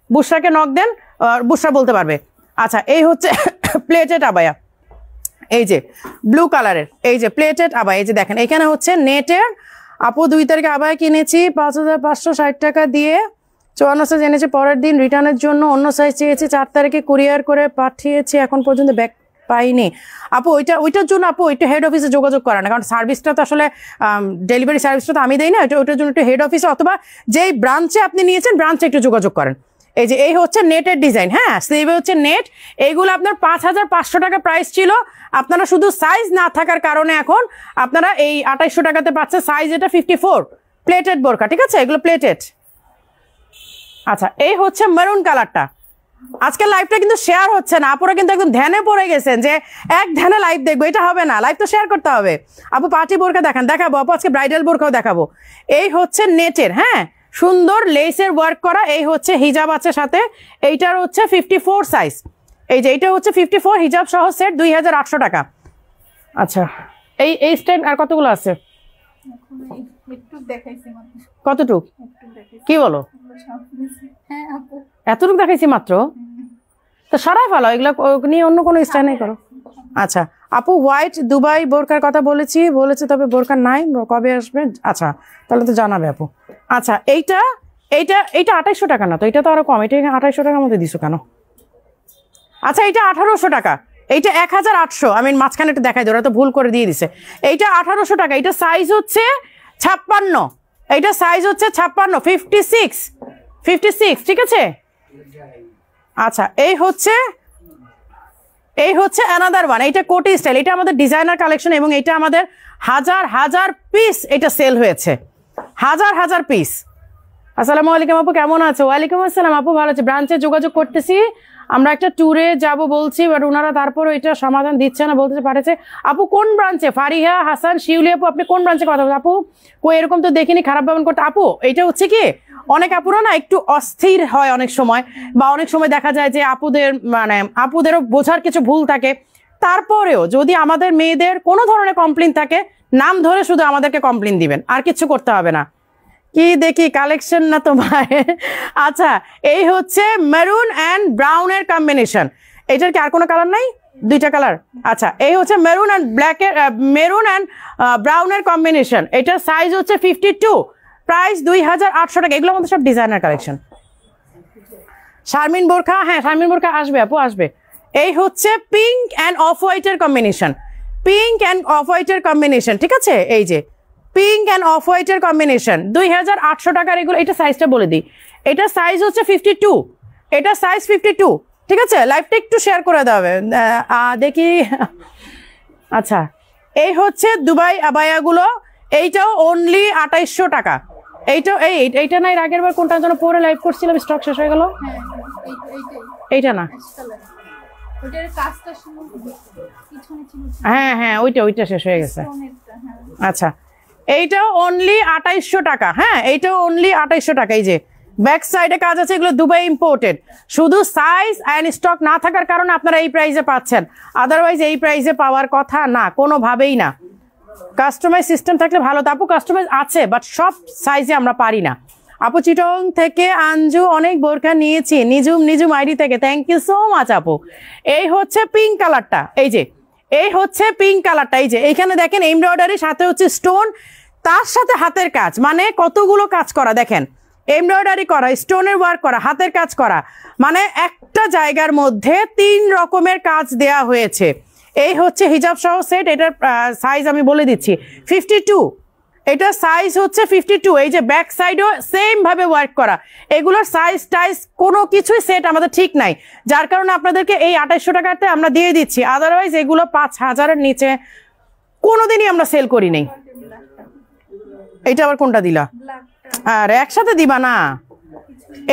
A: বুশরাকে নক দেন, বুশরা বলতে পারবে। আচ্ছা এই হচ্ছে প্লেটেড আবায়া, এই যে ব্লু কালারের, এই যে প্লেটেড আবায়া, এই যে দেখেন এখানে হচ্ছে নেটের। আপু 2 তারিখে আবায়া কিনেছি 5560 টাকা দিয়ে, 54 সাইজ এনেছি, পরের দিন রিটার্নের জন্য অন্য সাইজ চেয়েছি, 4 তারিখে কুরিয়ার করে পাঠিয়েছি, এখন পর্যন্ত ব্যাগ পাইনি। আপু ওইটার জন্য আপু একটু হেড অফিসে যোগাযোগ করা না, কারণ সার্ভিসটা তো আসলে ডেলিভারি সার্ভিসটা তো আমি দেই না, ওইটার জন্য একটু হেড অফিসে অথবা যেই ব্রাঞ্চে আপনি নিয়েছেন ব্রাঞ্চে একটু যোগাযোগ করেন। এই যে এই হচ্ছে নেটের ডিজাইন, হ্যাঁ স্লিভে হচ্ছে নেট। এইগুলো আপনার 5500 টাকা প্রাইস ছিল, আপনারা শুধু সাইজ না থাকার কারণে এখন আপনারা এই 2800 টাকাতে পাচ্ছেন। সাইজ এটা 54, প্লেটেড বোরকা, ঠিক আছে, এগুলো প্লেটেড। আচ্ছা এই হচ্ছে মেরুন কালারটা। আজকে লাইভটা কিন্তু শেয়ার হচ্ছে না, আপুরা কিন্তু একদম ধ্যানে পড়ে গেছেন যে এক ধ্যানে লাইভ দেখবো, এটা হবে না, লাইভ তো শেয়ার করতে হবে। আপু পার্টি বোরকা দেখাবো আপু, আজকে ব্রাইডাল বোরকাও দেখাবো। এই হচ্ছে নেটের, হ্যাঁ সুন্দর লেসের ওয়ার্ক করা, এই হচ্ছে হিজাব আছে সাথে, এইটার হচ্ছে 54 সাইজ। এই যে এইটা হচ্ছে 54 হিজাব সহ সেট 2800 টাকা। আচ্ছা এই স্ট্যান্ড আর কতগুলো আছে? কতটুক কি বলো? এতটুকু দেখাইছি মাত্র, তো সরাই ফেলো এগুলো নিয়ে অন্য কোনো স্ট্যান্ডে করো। আচ্ছা আপু হোয়াইট দুবাই বোরকার কথা বলেছে, তবে বোরকা নাই, কবে আসবে? আচ্ছা তাহলে তো জানাবে আপু। আচ্ছা এইটা 2800 টাকা না তো, এটা তো আরো কম, এটা 2800 টাকার মধ্যে দিছো কেন? আচ্ছা এইটা 1800 টাকা, এইটা 1800, আমি মাঝখানে একটু দেখাই দিই, ওরা তো ভুল করে দিয়ে দিছে। এইটা 1800 টাকা, এটা সাইজ হচ্ছে 56, এইটা সাইজ হচ্ছে 56, 56, ঠিক আছে। আচ্ছা এই হচ্ছে অ্যানাদার ওয়ান, এইটা কোটি স্টাইল, এটা আমাদের ডিজাইনার কালেকশন এবং এটা আমাদের হাজার পিস এটা সেল হয়েছে, হাজার পিস। আসসালামু আলাইকুম আপু, কেমন আছো? ওয়ালাইকুম আসসালাম আপু, ভালো আছে। ব্রাঞ্চে যোগাযোগ করতেছি, আমরা একটা ট্যুরে যাব বলছি, বাট ওনারা তারপরও এটা সমাধান দিচ্ছে না, বলতে পারেছে। আপু কোন ব্রাঞ্চে? ফারিহা হাসান শিউলি আপু, আপনি কোন ব্রাঞ্চে কথা বলছেন? আপু কই এরকম তো দেখিনি, খারাপ ব্যবহার করতে। আপু এটা হচ্ছে কি, অনেক আপুরা না একটু অস্থির হয় অনেক সময়, বা অনেক সময় দেখা যায় যে আপুদেরও বোঝার কিছু ভুল থাকে। তারপরেও যদি আমাদের মেয়েদের কোনো ধরনের কমপ্লেন থাকে, নাম ধরে শুধু আমাদেরকে কমপ্লেন দিবেন, আর কিছু করতে হবে না। কি দেখি কালেকশন না তোমার? আচ্ছা এই হচ্ছে মেরুন অ্যান্ড ব্রাউনের কম্বিনেশন, এটার কি আর কোনো কালার নাই? 2টা কালার। আচ্ছা এই হচ্ছে মেরুন অ্যান্ড ব্রাউনের কম্বিনেশন, এটার সাইজ হচ্ছে 52, প্রাইস 2800 টাকা। এগুলোর মধ্যে সব ডিজাইনার কালেকশন। শারমিন বোরখা, হ্যাঁ শারমিন বোরখা আসবে আপু, আসবে। এই হচ্ছে পিঙ্ক অ্যান্ড অফ হোয়াইটের কম্বিনেশন, ঠিক আছে। এই যে পিঙ্ক অ্যান্ড অফ হোয়াইটের কম্বিনেশন 2800 টাকার এগুলো। এটা সাইজটা বলে দিই, এটা সাইজ হচ্ছে 52, এটা সাইজ 52, ঠিক আছে। লাইভটা একটু শেয়ার করে দেবে দেখি। আচ্ছা এই হচ্ছে দুবাই আবায়াগুলো, এইটাও অনলি 2800 টাকা। এইটা নাই, আগের বার কোনটার জন্য পরে লাইভ করছিলাম, স্টক শেষ হয়ে গেল। এইটা না, হ্যাঁ ওইটা শেষ হয়ে গেছে। আচ্ছা এইটাও অনলি 2800 টাকা, হ্যাঁ এইটাও অনলি 2800 টাকা। এই যে ব্যাক সাইডে কাজ আছে, এগুলো দুবাই ইম্পোর্টেড, শুধু সাইজ অ্যান্ড স্টক না থাকার কারণে আপনারা এই প্রাইসে পাচ্ছেন, আদারওয়াইজ এই প্রাইসে পাওয়ার কথা না, কোনোভাবেই না। কাস্টমাইজ সিস্টেম থাকলে ভালো, তো আপু কাস্টমাইজ আছে বাট সব সাইজে আমরা পারি না। আপু চিটং থেকে আঞ্জু অনেক বোরখা নিয়েছি, নিজুম আইডি থেকে, থ্যাংক ইউ সো মাচ আপু। এই হচ্ছে পিঙ্ক কালারটা, এই যে এই হচ্ছে পিঙ্ক কালারটা, এই যে এইখানে দেখেন এমব্রয়ডারি, সাথে হচ্ছে স্টোন, তার সাথে হাতের কাজ, মানে কতগুলো কাজ করা দেখেন, এমব্রয়ডারি করা, স্টোনের ওয়ার্ক করা, হাতের কাজ করা, মানে একটা জায়গার মধ্যে 3 রকমের কাজ দেয়া হয়েছে। এই হচ্ছে হিজাব সহ সেট। এটার সাইজ আমি বলে দিচ্ছি 52, এটা সাইজ হচ্ছে 52। এই যে ব্যাক সাইডও সেম ভাবে ওয়ার্ক করা, এগুলোর সাইজ টাইজ কোনো কিছুই সেট আমাদের ঠিক নাই, যার কারণে আপনাদেরকে এই 2800 টাকাতে আমরা দিয়ে দিচ্ছি। আদারওয়াইজ এগুলো 5000-এর নিচে কোনোদিনই আমরা সেল করি নাই। এটা আবার কোনটা দিলা? আর একসাথে দিবা না।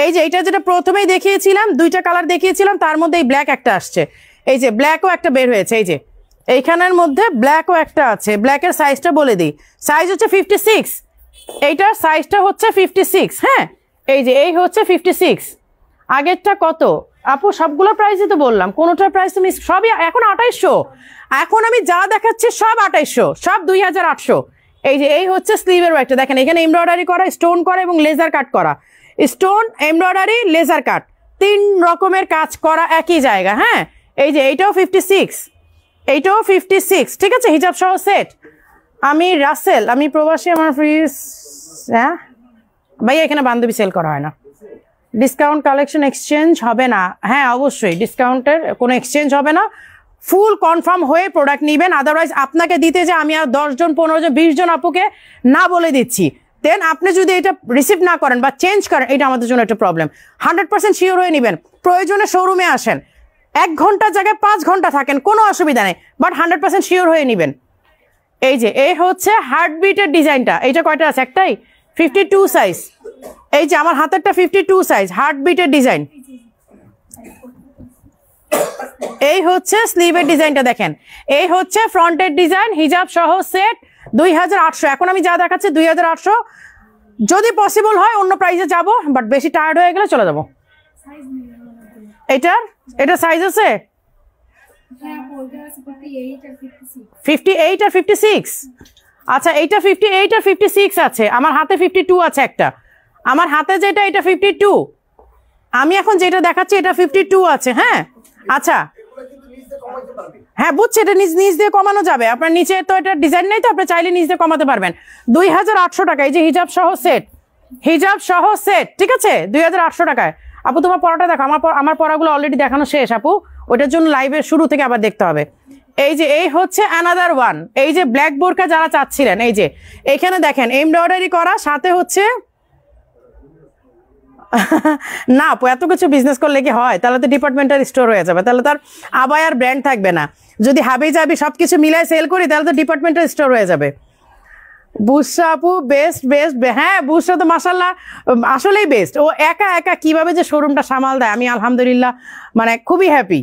A: এই যে এটা যেটা প্রথমেই দেখিয়েছিলাম, 2টা কালার দেখিয়েছিলাম, তার মধ্যে এই ব্ল্যাক একটা আসছে, এই যে ব্ল্যাকও একটা বের হয়েছে, এই যে এইখানের মধ্যে ব্ল্যাকও একটা আছে। ব্ল্যাকের সাইজটা বলে দিই, সাইজ হচ্ছে 56, এইটার সাইজটা হচ্ছে 56। হ্যাঁ, এই যে এই হচ্ছে 56। আগেরটা কত আপু? সবগুলো প্রাইসই তো বললাম, কোনোটার প্রাইস তুমি সবই এখন 2800। এখন আমি যা দেখাচ্ছি সব 2800, সব 2800। এই যে এই হচ্ছে স্লিভের ওয়ার্কটা দেখেন, এখানে এমব্রয়ডারি করা, স্টোন করা এবং লেজার কাট করা, স্টোন, এমব্রয়ডারি, লেজার কাট, 3 রকমের কাজ করা একই জায়গা। হ্যাঁ, এই যে এইটাও 56, এইটাও 56, ঠিক আছে, হিজাব সহ সেট। আমি রাসেল, আমি প্রবাসী, আমার ফ্রিজ। হ্যাঁ ভাইয়া, এখানে বান্ধবী সেল করা হয় না। ডিসকাউন্ট কালেকশন এক্সচেঞ্জ হবে না? হ্যাঁ অবশ্যই, ডিসকাউন্টের কোনো এক্সচেঞ্জ হবে না, ফুল কনফার্ম হয়ে প্রোডাক্ট নেবেন। আদারওয়াইজ আপনাকে দিতে যে আমি আর 10 জন 15 জন 20 জন আপুকে না বলে দিচ্ছি, দেন আপনি যদি এটা রিসিভ না করেন বা চেঞ্জ করেন, এটা আমাদের জন্য একটা প্রবলেম। 100% শিওর হয়ে নেবেন, প্রয়োজনে শোরুমে আসেন, 1 ঘন্টার জায়গায় 5 ঘন্টা থাকেন, কোনো অসুবিধা নেই, বাট 100% শিওর হয়ে নেবেন। এই যে এই হচ্ছে হার্টবিটের ডিজাইনটা, এইটা কয়টা আছে? একটাই, 52 সাইজ। এই যে আমার হাতেরটা 52 সাইজ, হার্টবিটের ডিজাইন। এই হচ্ছে স্লিভের ডিজাইনটা দেখেন, এই হচ্ছে ফ্রন্টের ডিজাইন, হিজাব সহ সেট 2800। এখন আমি যা দেখাচ্ছি 2800, যদি পসিবল হয় অন্য প্রাইসে যাব, বাট বেশি টায়ার্ড হয়ে গেলে চলে যাব। এটা সাইজ আছে 58 আর 56। আচ্ছা, এইটা 58 আর 56 আছে, আমার হাতে 52 আছে একটা, আমার হাতে যেটা এটা 52, আমি এখন যেটা দেখাচ্ছি এটা 52 আছে। হ্যাঁ আচ্ছা, হ্যাঁ বুঝছি, এটা নিজ দিয়ে কমানো যাবে, আপনার নিচে তো এটা ডিজাইন নেই, তো আপনি চাইলে নিজ দিয়ে কমাতে পারবেন। 2800 টাকা, এই যে হিজাব সহ সেট, হিজাব সহ সেট, ঠিক আছে, 2800 টাকায়। আপু তোমার পড়াটা দেখো, আমার পড়াগুলো অলরেডি দেখানো শেষ আপু, ওইটার জন্য লাইভের শুরু থেকে আবার দেখতে হবে। এই যে এই হচ্ছে অ্যানাদার ওয়ান, এই যে ব্ল্যাক বোরকা যারা চাচ্ছিলেন, এই যে এখানে দেখেন এমব্রয়ডারি করা, সাথে হচ্ছে না আপু, এত কিছু বিজনেস করলে কি হয়? তাহলে তো ডিপার্টমেন্টাল স্টোর হয়ে যাবে, তাহলে তার আবায়ার ব্র্যান্ড থাকবে না। যদি হাবি যাবি সবকিছু মিলায় সেল করি, তাহলে তো ডিপার্টমেন্টাল স্টোর হয়ে যাবে। বুসরা আপু বেস্ট। হ্যাঁ বুসরা তো মাশাল্লাহ আসলেই বেস্ট, ও একা কিভাবে যে শোরুমটা সামাল দেয়, আমি আলহামদুলিল্লাহ মানে খুবই হ্যাপি।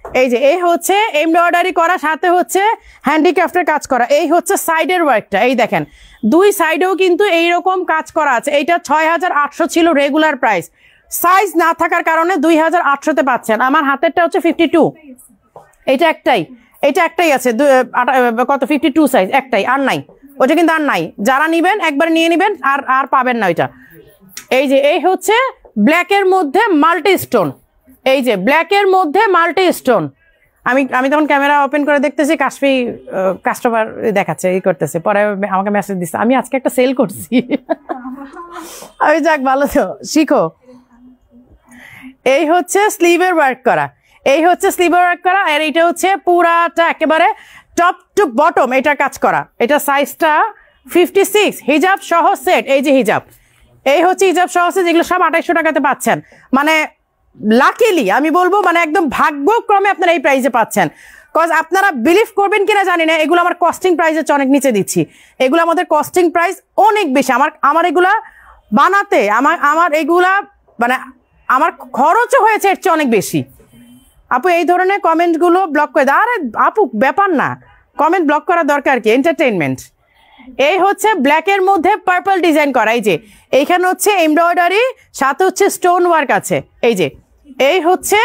A: এই যে এই হচ্ছে এমব্রয়ডারি করা, সাথে হচ্ছে হ্যান্ডিক্রাফটের কাজ করা। এই হচ্ছে সাইডের ওয়ার্কটা, এই দেখেন 2 সাইডেও কিন্তু এইরকম কাজ করা আছে। এইটা 6800 ছিল রেগুলার প্রাইস, সাইজ না থাকার কারণে 2800-তে পাচ্ছেন। আমার হাতেরটা হচ্ছে 52, এটা একটাই আছে, কত 52 সাইজ একটাই, আর নাই, ওটা কিন্তু আর নাই। যারা নিবেন একবার নিয়ে নিবেন, আর পাবেন না ওইটা। এই যে এই হচ্ছে ব্ল্যাকের মধ্যে মাল্টি স্টোন, এই যে ব্ল্যাকের মধ্যে মাল্টি স্টোন। আমি তখন ক্যামেরা ওপেন করে দেখতেছি, কাশফি কাস্টমার দেখাচ্ছে, এই করতেছে, পরে আমাকে মেসেজ দিচ্ছে, আমি আজকে একটা সেল করছি। আমি যাক ভালো, তো শিখো। এই হচ্ছে স্লিভের ওয়ার্ক করা, এই হচ্ছে স্লিভের ওয়ার্ক করা, আর এইটা হচ্ছে পুরাটা একেবারে টপ টু বটম এটা কাজ করা। এটা সাইজটা 56, হিজাব সহ সেট। এই যে হিজাব, এই হচ্ছে হিজাব সহ সেট, যেগুলো সব 2800 টাকাতে পাচ্ছেন। মানে লাকিলি আমি বলবো, মানে একদম ভাগ্যক্রমে আপনারা এই প্রাইসে পাচ্ছেন। কজ আপনারা বিলিভ করবেন কিনা জানি না, এগুলো আমার কস্টিং প্রাইসের চেয়ে অনেক নিচে দিচ্ছি। এগুলো আমাদের কস্টিং প্রাইস অনেক বেশি, আমার এগুলা বানাতে আমার এগুলা মানে আমার খরচও হয়েছে এর চেয়ে অনেক বেশি। আপু এই ধরনের কমেন্টগুলো ব্লক করে দাও। আরে আপু ব্যাপার না, কমেন্ট ব্লক করার দরকার কি, এন্টারটেইনমেন্ট। এই হচ্ছে ব্ল্যাকের মধ্যে পার্পল ডিজাইন করা, এই যে এইখানে হচ্ছে এমব্রয়ডারি, সাথে হচ্ছে স্টোন ওয়ার্ক আছে। এই যে এই হচ্ছে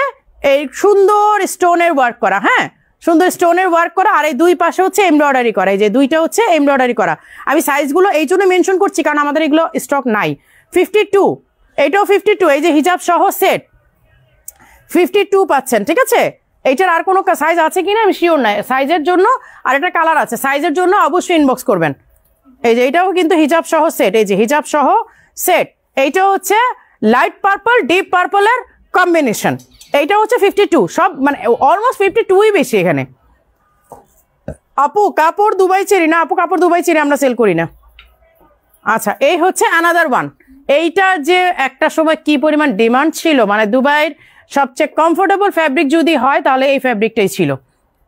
A: এই সুন্দর স্টোনের ওয়ার্ক করা, হ্যাঁ সুন্দর স্টোনের ওয়ার্ক করা, আর এই 2 পাশে হচ্ছে এমব্রয়ডারি করা। এই যে 2টা হচ্ছে এমব্রয়ডারি করা। আমি সাইজগুলো এই জন্য মেনশন করছি কারণ আমাদের এগুলো স্টক নাই। 52, এইটাও 52, এই যে হিজাব সহ সেট 52 পাচ্ছেন, ঠিক আছে। এইটার আর কোনো সাইজ আছে কিনা আমি শিওর নাই, সাইজের জন্য আর একটা কালার আছে, সাইজের জন্য অবশ্যই ইনবক্স করবেন। এই যে এটাও কিন্তু হিজাব সহ সেট, এই যে হিজাব সহ সেট। এইটা হচ্ছে লাইট পার্পল ডিপ পার্পলের কম্বিনেশন। এইটা হচ্ছে 52, সব মানে অলমোস্ট 52ই বেশি এখানে। আপু কাপড় দুবাই চেরি না, আপু কাপড় দুবাই চেরি আমরা সেল করি না। আচ্ছা এই হচ্ছে আনাদার ওয়ান। এইটা যে একটা সময় কি পরিমাণ ডিমান্ড ছিল, মানে দুবাইয়ের সবচেয়ে কমফোর্টেবল ফ্যাব্রিক যদি হয় তাহলে এই ফ্যাব্রিকটাই ছিল।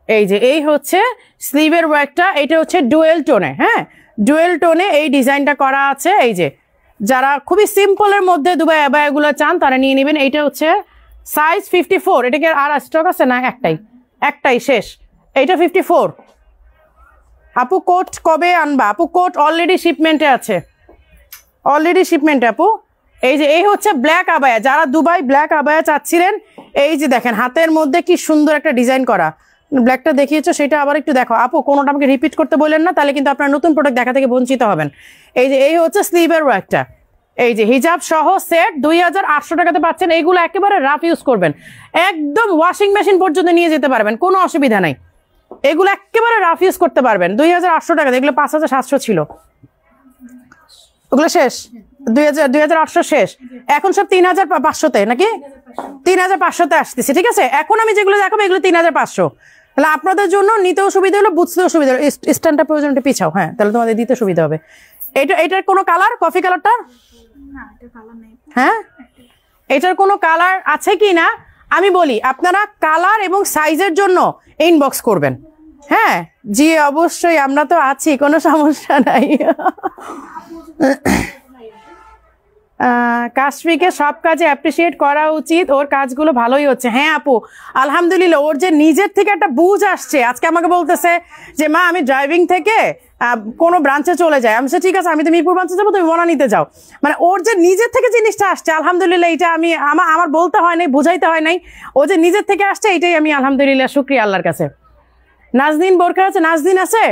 A: এই যে এই হচ্ছে স্লিভের ওয়ার্কটা, এটা হচ্ছে ডুয়েল টোনে, হ্যাঁ ডুয়েল টোনে এই ডিজাইনটা করা আছে। এই যে যারা খুবই সিম্পলের মধ্যে দুবাই অ্যাবায়াগুলো চান তারা নিয়ে নেবেন। এইটা হচ্ছে সাইজ 54। এটাকে আর স্টক আছে না? একটাই শেষ। এইটা 54। আপু কোট কবে আনবা? আপু কোট অলরেডি শিপমেন্টে আছে, অলরেডি শিপমেন্টে আপু। এই যে এই হচ্ছে ব্ল্যাক আবায়া, যারা দুবাই ব্ল্যাক আবায়া চাচ্ছিলেন, এই যে দেখেন হাতের মধ্যে কি সুন্দর একটা ডিজাইন করা। ব্ল্যাকটা দেখিয়েছো সেটা আবার একটু দেখো আপু, কোনোটা আমাকে রিপিট করতে বললেন না, তাহলে কিন্তু আপনার নতুন প্রোডাক্ট দেখা থেকে বঞ্চিত হবেন। এই যে এই হচ্ছে স্লিভের ওয়ার্কটা, এই যে হিজাব সহ সেট 2800 টাকাতে পাচ্ছেন। এইগুলো একেবারে রাফ ইউজ করবেন, একদম ওয়াশিং মেশিন পর্যন্ত নিয়ে যেতে পারবেন, কোনো অসুবিধা নাই। এগুলো একেবারে রাফ ইউজ করতে পারবেন 2800 টাকা। এগুলো 5700 ছিল, ওগুলো শেষ। 2800 শেষ, এখন সব 3500তে নাকি 3500তে আসতেছে। ঠিক আছে, এখন আমি যেগুলো দেখাবো এগুলো 3500। তাহলে আপনাদের জন্য নিতেও সুবিধা হলো, বুঝতেও সুবিধা হলো। স্ট্যান্ডটা প্রয়োজন পিছাও, হ্যাঁ তাহলে তোমাদের দিতে সুবিধা হবে। এটার কোনো কালার, কফি কালারটা? হ্যাঁ এটার কোনো কালার আছে কি না আমি বলি, আপনারা কালার এবং সাইজের জন্য ইনবক্স করবেন। হ্যাঁ জি অবশ্যই, আমরা তো আছি, কোনো সমস্যা নাই। কাশফিকে সব কাজে অ্যাপ্রিসিয়েট করা উচিত, ওর কাজগুলো ভালোই হচ্ছে। হ্যাঁ আপু আলহামদুলিল্লাহ, ওর যে নিজের থেকে একটা বুঝ আসছে। আজকে আমাকে বলতেছে যে মা আমি ড্রাইভিং থেকে কোনো ব্রাঞ্চে চলে যায়। আমি ঠিক আছে, আমি তো মিরপুর ব্রাঞ্চে যাবো, তুমি বনানীতে যাও। মানে ওর যে নিজের থেকে জিনিসটা আসছে আলহামদুলিল্লাহ, এটা আমি আমার বলতে হয় নাই, বুঝাইতে হয় নাই, ও যে নিজের থেকে আসছে এটাই আমি আলহামদুলিল্লাহ শুকরিয়া আল্লাহর কাছে। নাজদিন বোরখা আছে, নাজদিন আছে?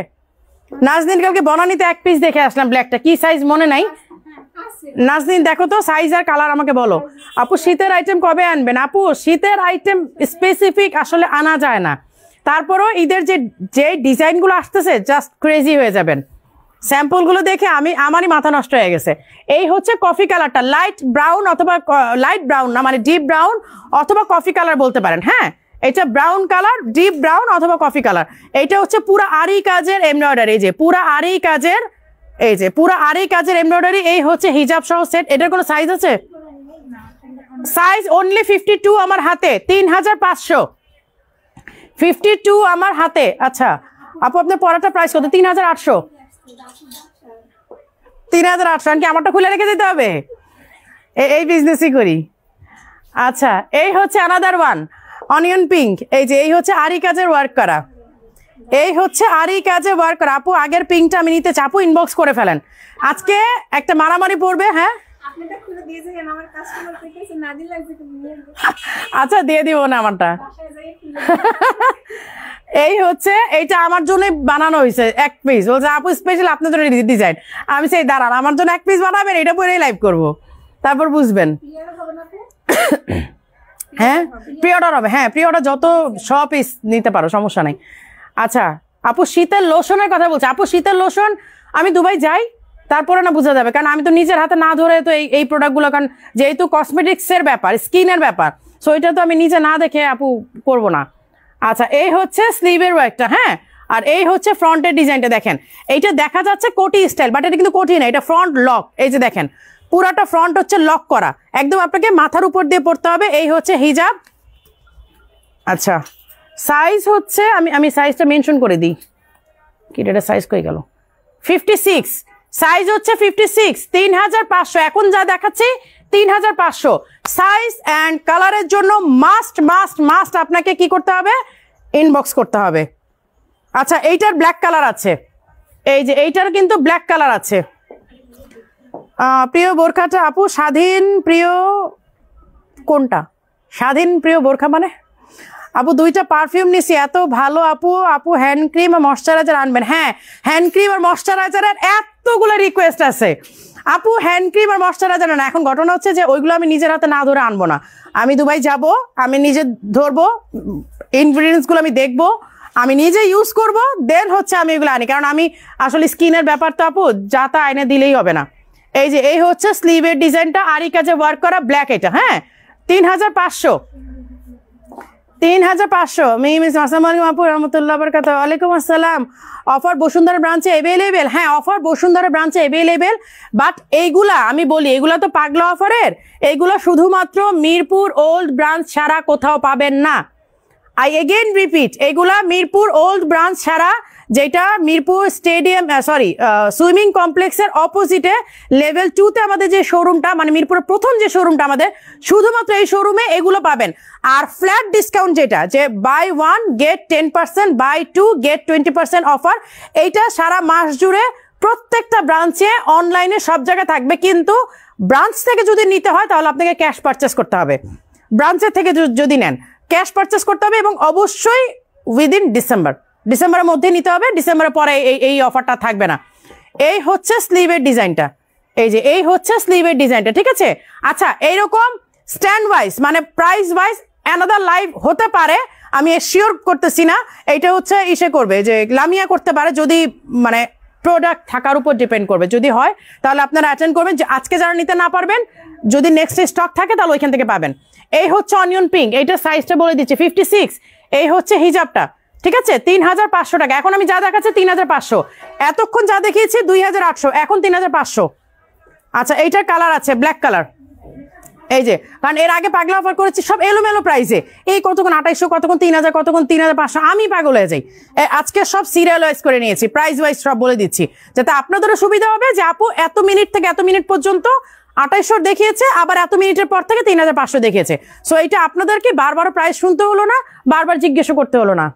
A: নাজদিন কালকে বনানীতে এক পিস দেখে আসলাম, ব্ল্যাকটা কি সাইজ মনে নাই। নাজদিন দেখো তো সাইজ আর কালার আমাকে বলো। আপু শীতের আইটেম কবে আনবেন? আপু শীতের আইটেম স্পেসিফিক আসলে আনা যায় না, তারপরও ঈদের যে ডিজাইনগুলো আসতেছে জাস্ট ক্রেজি হয়ে যাবেন। স্যাম্পলগুলো দেখে আমারই মাথা নষ্ট হয়ে গেছে। এই হচ্ছে কফি কালারটা, লাইট ব্রাউন অথবা লাইট ব্রাউন না, মানে ডিপ ব্রাউন অথবা কফি কালার বলতে পারেন। হ্যাঁ এটা ব্রাউন কালার, ডিপ ব্রাউন অথবা কফি কালার। এইটা হচ্ছে পুরো আরি কাজের এমব্রয়ডারি, এই যে পুরো আরি কাজের, এই যে পুরো আরি কাজের এমব্রয়ডারি। এই হচ্ছে হিজাব সহ সেট। এটার কোনো সাইজ আছে? সাইজ অনলি 52 আমার হাতে, 3500। 52 আমার হাতে। আচ্ছা আপু আপনার পরাটা প্রাইস কত? 3800। 3800 কি আমারটা খুলে রেখে দিতে হবে? এই বিজনেসই করি। আচ্ছা এই হচ্ছে আনাদার ওয়ান অনিয়ন পিঙ্ক। এই যে এই হচ্ছে আরি কাজের ওয়ার্ক করা, এই হচ্ছে আরি কাজে ওয়ার্ক করা। আপু আগের পিঙ্কটা আমি নিতে চাই, আপু ইনবক্স করে ফেলেন, আজকে একটা মারামারি পড়বে। হ্যাঁ আচ্ছা দিয়ে দিব না আমারটা। এই হচ্ছে এইটা আমার জন্য বানানো হয়েছে এক পিস, বলছে আপু স্পেশাল আপনার জন্য ডিজাইন। আমি সেই দাঁড়ান আমার জন্য এক পিস বানাবেন, এটা পরেই লাইভ করব, তারপর বুঝবেন। হ্যাঁ প্রি অর্ডার হবে, হ্যাঁ প্রি অর্ডার যত সব পিস নিতে পারো, সমস্যা নাই। আচ্ছা আপু শীতের লোশনের কথা বলছে। আপু শীতের লোশন আমি দুবাই যাই তারপরে না বোঝা যাবে, কারণ আমি তো নিজের হাতে না ধরে তো এই প্রোডাক্টগুলো, কারণ যেহেতু কসমেটিক্সের ব্যাপার, স্কিনের ব্যাপার, সো এটা তো আমি নিজে না দেখে আপু করবো না। আচ্ছা এই হচ্ছে স্লিভের ওয়ার্কটা, হ্যাঁ আর এই হচ্ছে ফ্রন্টের ডিজাইনটা। দেখেন এইটা দেখা যাচ্ছে কোটি স্টাইল, বাট এটা কিন্তু কোটি না, এটা ফ্রন্ট লক। এই যে দেখেন পুরাটা ফ্রন্ট হচ্ছে লক করা, একদম আপনাকে মাথার উপর দিয়ে পড়তে হবে। এই হচ্ছে হিজাব। আচ্ছা সাইজ হচ্ছে আমি সাইজটা মেনশন করে দিই, কি এটা সাইজ কই গেল? 56 সাইজ হচ্ছে 56, 3500। এখন যা দেখাচ্ছি 3500 সাইজ অ্যান্ড কালারের জন্য মাস্ট মাস্ট মাস্ট আপনাকে কি করতে হবে? ইনবক্স করতে হবে। আচ্ছা এইটার ব্ল্যাক কালার আছে, এই যে এইটার কিন্তু ব্ল্যাক কালার আছে। প্রিয় বোরখাটা আপু স্বাধীন প্রিয়, কোনটা স্বাধীন প্রিয় বোরখা মানে? আপু দুইটা পারফিউম নিছি এত ভালো। আপু হ্যান্ড ক্রিম আর ময়শ্চারাইজার আনবেন। হ্যাঁ হ্যান্ড ক্রিম আর ময়শ্চারাইজারের এতগুলো রিকোয়েস্ট আছে। আপু হ্যান্ড ক্রিম আর ময়শ্চারাইজার না, এখন ঘটনা হচ্ছে যে ওইগুলো আমি নিজের হাতে না ধরে আনবো না। আমি দুবাই যাব, আমি নিজে ধরবো, ইনগ্রিডিয়েন্টসগুলো আমি দেখবো, আমি নিজে ইউজ করব, দেন হচ্ছে আমি এগুলো আনি, কারণ আমি আসলে স্কিনের ব্যাপার তো আপু যা তা আইনে দিলেই হবে না। এই যে এই হচ্ছে স্লিভের ডিজাইনটা, আরি কাজে ওয়ার্ক করা ব্ল্যাক, এটা হ্যাঁ 3500 3500। মিস আসসালামু আলাইকুম আপু রহমতুল্লাহ বরকাত। ওয়ালাইকুম আসসালাম। অফার বসুন্ধরা ব্রাঞ্চে অ্যাভেলেবেল? হ্যাঁ অফার বসুন্ধরা ব্রাঞ্চে অ্যাভেলেবেল, বাট এইগুলা আমি বলি এগুলা তো পাগলা অফারের, এইগুলা শুধুমাত্র মিরপুর ওল্ড ব্রাঞ্চ ছাড়া কোথাও পাবেন না। আই এগেন রিপিট, এগুলা মিরপুর ওল্ড ব্রাঞ্চ ছাড়া, যেটা মিরপুর স্টেডিয়াম সুইমিং কমপ্লেক্সের অপোজিটে লেভেল 2-তে আমাদের যে শোরুমটা, মানে মিরপুরের প্রথম যে শোরুমটা আমাদের, শুধুমাত্র এই শোরুমে এগুলো পাবেন। আর ফ্ল্যাট ডিসকাউন্ট যেটা, যে buy 1 get 10%, buy 2 get 20% offer, এইটা সারা মাস জুড়ে প্রত্যেকটা ব্রাঞ্চে অনলাইনে সব জায়গায় থাকবে। কিন্তু ব্রাঞ্চ থেকে যদি নিতে হয় তাহলে আপনাকে ক্যাশ পারচেস করতে হবে। ব্রাঞ্চের থেকে যদি নেন ক্যাশ পারচেস করতে হবে, এবং অবশ্যই উইদিন ডিসেম্বরের মধ্যে নিতে হবে। ডিসেম্বরের পরে এই অফারটা থাকবে না। এই হচ্ছে স্লিভের ডিজাইনটা, এই যে এই হচ্ছে স্লিভের ডিজাইনটা, ঠিক আছে। আচ্ছা এইরকম স্ট্যান্ড ওয়াইজ মানে প্রাইস ওয়াইজ অ্যানাদার লাইভ হতে পারে, আমি শিওর করতেছি না। এইটা হচ্ছে ইসে করবে যে লামিয়া করতে পারে, যদি মানে প্রোডাক্ট থাকার উপর ডিপেন্ড করবে। যদি হয় তাহলে আপনারা অ্যাটেন্ড করবেন, যে আজকে যারা নিতে না পারবেন যদি নেক্সট স্টক থাকে তাহলে ওইখান থেকে পাবেন। এই হচ্ছে অনিয়ন পিঙ্ক, এইটা সাইজটা বলে দিচ্ছি 56। এই হচ্ছে হিজাবটা, ঠিক আছে 3500 টাকা। এখন আমি যা দেখাচ্ছি 3500, এতক্ষণ যা দেখিয়েছি 2800, এখন 3500। আচ্ছা এইটার কালার আছে ব্ল্যাক কালার, এই যে, কারণ এর আগে পাগলা অফার করেছি সব এলোমেলো প্রাইসে, এই কতক্ষণ 2800, কতক্ষণ 3000, কতক্ষণ 3500, আমি পাগল হয়ে যাই। আজকে সব সিরিয়াল ওয়াইজ করে নিয়েছি, প্রাইস ওয়াইজ সব বলে দিচ্ছি, যাতে আপনাদেরও সুবিধা হবে যে আপু এত মিনিট থেকে এত মিনিট পর্যন্ত 2800 দেখিয়েছে, আবার এত মিনিটের পর থেকে 3500 দেখিয়েছে। সো এটা আপনাদেরকে বারবার প্রাইস শুনতে হলো না, বারবার জিজ্ঞেস করতে হলো না।